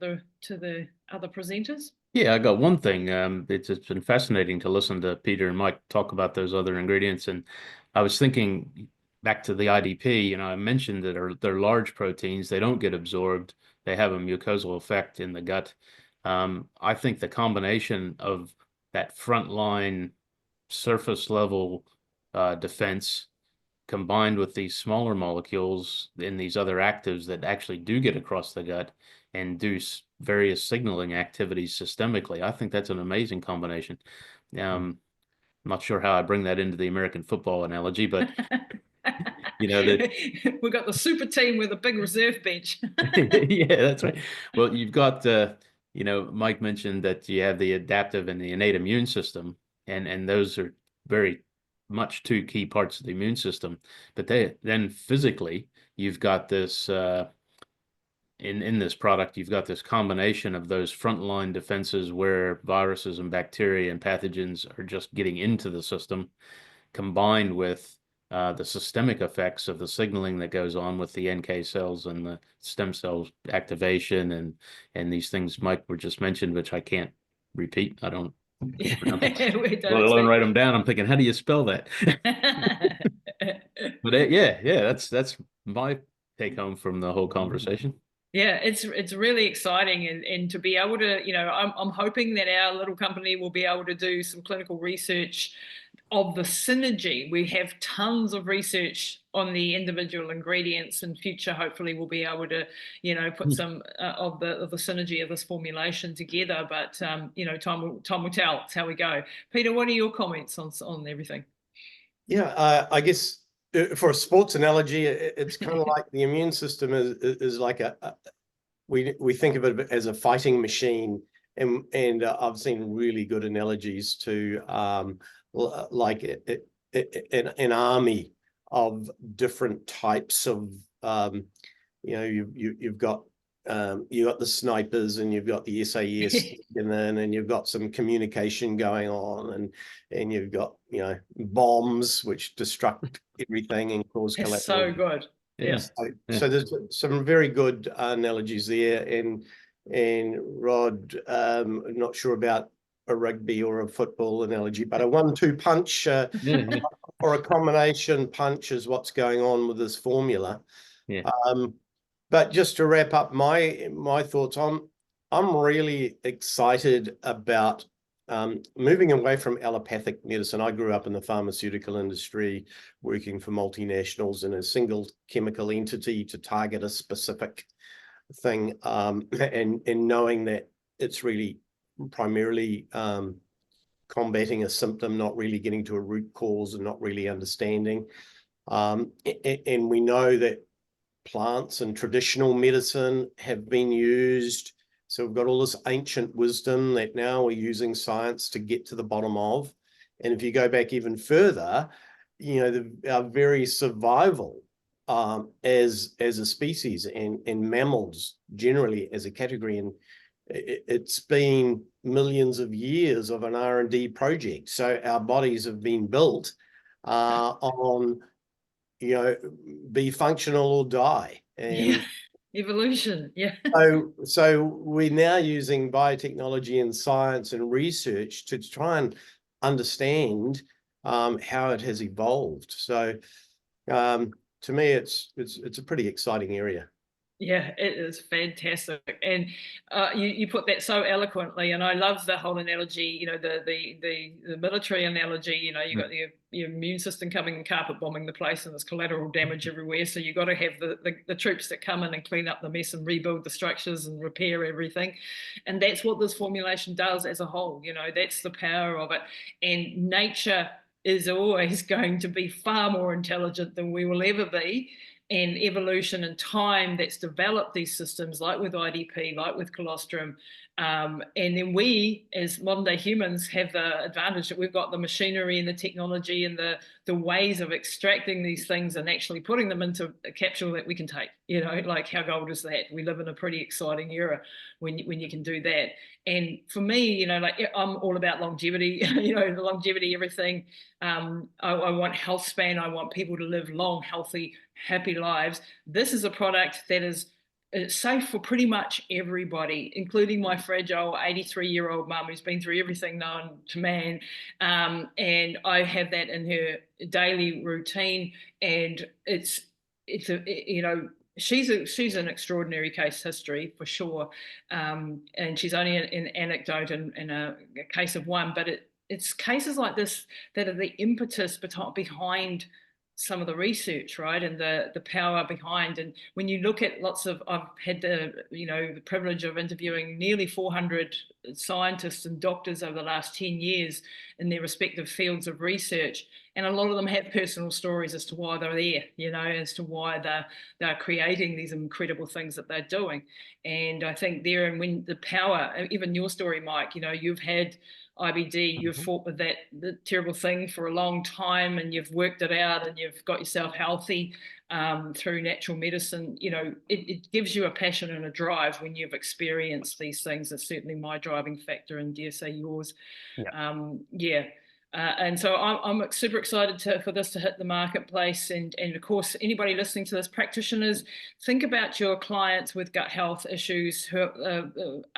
the other presenters? Yeah, I got one thing. It's been fascinating to listen to Peter and Mike talk about those other ingredients. And I was thinking back to the IDP, you know, I mentioned that they're large proteins. They don't get absorbed. They have a mucosal effect in the gut. I think the combination of that frontline surface level defense combined with these smaller molecules in these other actives that actually do get across the gut and do various signaling activities systemically, I think that's an amazing combination. I'm not sure how I bring that into the American football analogy, but you know that we've got the super team with a big reserve bench. Yeah, that's right. Well, you've got you know, Mike mentioned that you have the adaptive and the innate immune system, and those are very much two key parts of the immune system. But then physically, you've got this in this product, you've got this combination of those frontline defenses where viruses and bacteria and pathogens are just getting into the system, combined with the systemic effects of the signaling that goes on with the NK cells and the stem cells activation and these things Mike were just mentioned, which I can't repeat. I don't let alone write them down. I'm thinking, how do you spell that? But yeah, that's my take home from the whole conversation. Yeah, it's really exciting, and to be able to, you know, I'm hoping that our little company will be able to do some clinical research of the synergy. We have tons of research on the individual ingredients, and future hopefully we'll be able to, you know, put some of the synergy of this formulation together. But you know, time will tell. It's how we go. Peter, what are your comments on everything? Yeah, I guess for a sports analogy, it's kind of like the immune system is like we think of it as a fighting machine, and I've seen really good analogies to like an army of different types of you know, you've got the snipers, and you've got the SAS and you've got some communication going on, and you've got, you know, bombs which destruct everything and cause collateral. So good. Yeah. So there's some very good analogies there, and Rod, I'm not sure about a rugby or a football analogy, but a 1-2 punch or a combination punch is what's going on with this formula. Yeah. But just to wrap up my thoughts, I'm really excited about moving away from allopathic medicine. I grew up in the pharmaceutical industry, working for multinationals in a single chemical entity to target a specific thing, and knowing that it's really primarily combating a symptom, not really getting to a root cause and not really understanding. And we know that plants and traditional medicine have been used So we've got all this ancient wisdom that now we're using science to get to the bottom of. And if you go back even further, you know, our very survival as a species and mammals generally as a category, and it's been millions of years of an R&D project. So our bodies have been built on, you know, be functional or die. And evolution. so we're now using biotechnology and science and research to try and understand how it has evolved. So to me, it's a pretty exciting area. Yeah, it is fantastic, and you put that so eloquently, and I love the whole analogy. You know, the military analogy. You know, you got your immune system coming and carpet bombing the place, and there's collateral damage everywhere. So you got to have the troops that come in and clean up the mess and rebuild the structures and repair everything, and that's what this formulation does as a whole. You know, that's the power of it, and nature is always going to be far more intelligent than we will ever be. And evolution and time that's developed these systems, like with IDP, like with colostrum. And then we, as modern day humans, have the advantage that we've got the machinery and the technology and the ways of extracting these things and actually putting them into a capsule that we can take. You know, like how gold is that? We live in a pretty exciting era when you can do that. And for me, you know, like I'm all about longevity, you know, the longevity, everything. I want health span. I want people to live long, healthy, happy lives. This is a product that is safe for pretty much everybody, including my fragile 83-year-old mum who's been through everything known to man. And I have that in her daily routine. And it's you know, she's an extraordinary case history for sure. And she's only an anecdote and a case of one, but it's cases like this that are the impetus behind some of the research, right, and the power behind. And when you look at I've had the privilege of interviewing nearly 400 scientists and doctors over the last 10 years in their respective fields of research, and a lot of them have personal stories as to why they're there, you know, as to why they're creating these incredible things that they're doing. And I think there, and when the power, even your story, Mike, you know, you've had IBD, you've fought with the terrible thing for a long time, and you've worked it out, and you've got yourself healthy through natural medicine. You know, it gives you a passion and a drive when you've experienced these things. It's certainly my driving factor, and dare say yours. And so I'm super excited for this to hit the marketplace. And of course, anybody listening to this, practitioners, think about your clients with gut health issues,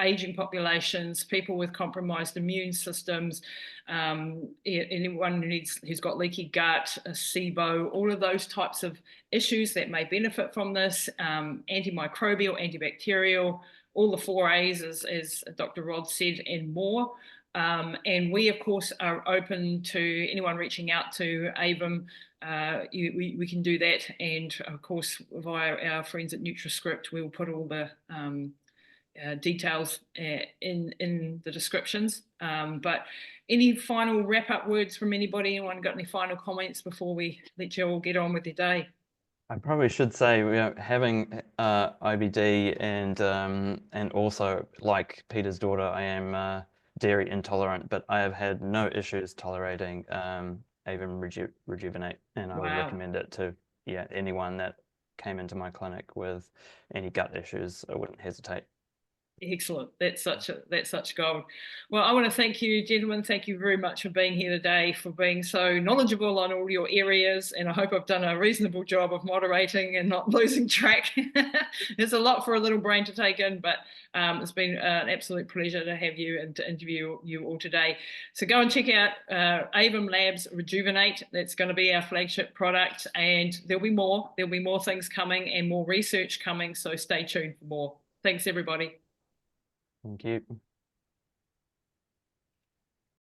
aging populations, people with compromised immune systems, anyone who's got leaky gut, SIBO, all of those types of issues that may benefit from this, antimicrobial, antibacterial, all the 4 A's, as Dr. Rod said, and more. And we, of course, are open to anyone reaching out to Aevum. We can do that. And, of course, via our friends at NutraScript, we will put all the details in the descriptions. But any final wrap-up words from anybody? Anyone got any final comments before we let you all get on with your day? I probably should say, you know, having IBD and also, like Peter's daughter, I am dairy intolerant, but I have had no issues tolerating Aevum Rejuvenate, and I would recommend it to anyone that came into my clinic with any gut issues. I wouldn't hesitate. Excellent. That's such gold. Well, I want to thank you, gentlemen. Thank you very much for being here today, for being so knowledgeable on all your areas. And I hope I've done a reasonable job of moderating and not losing track. There's a lot for a little brain to take in, but it's been an absolute pleasure to have you and to interview you all today. So go and check out Aevum Labs Rejuvenate. That's going to be our flagship product, and there'll be more. There'll be more things coming and more research coming. So stay tuned for more. Thanks, everybody. Thank you.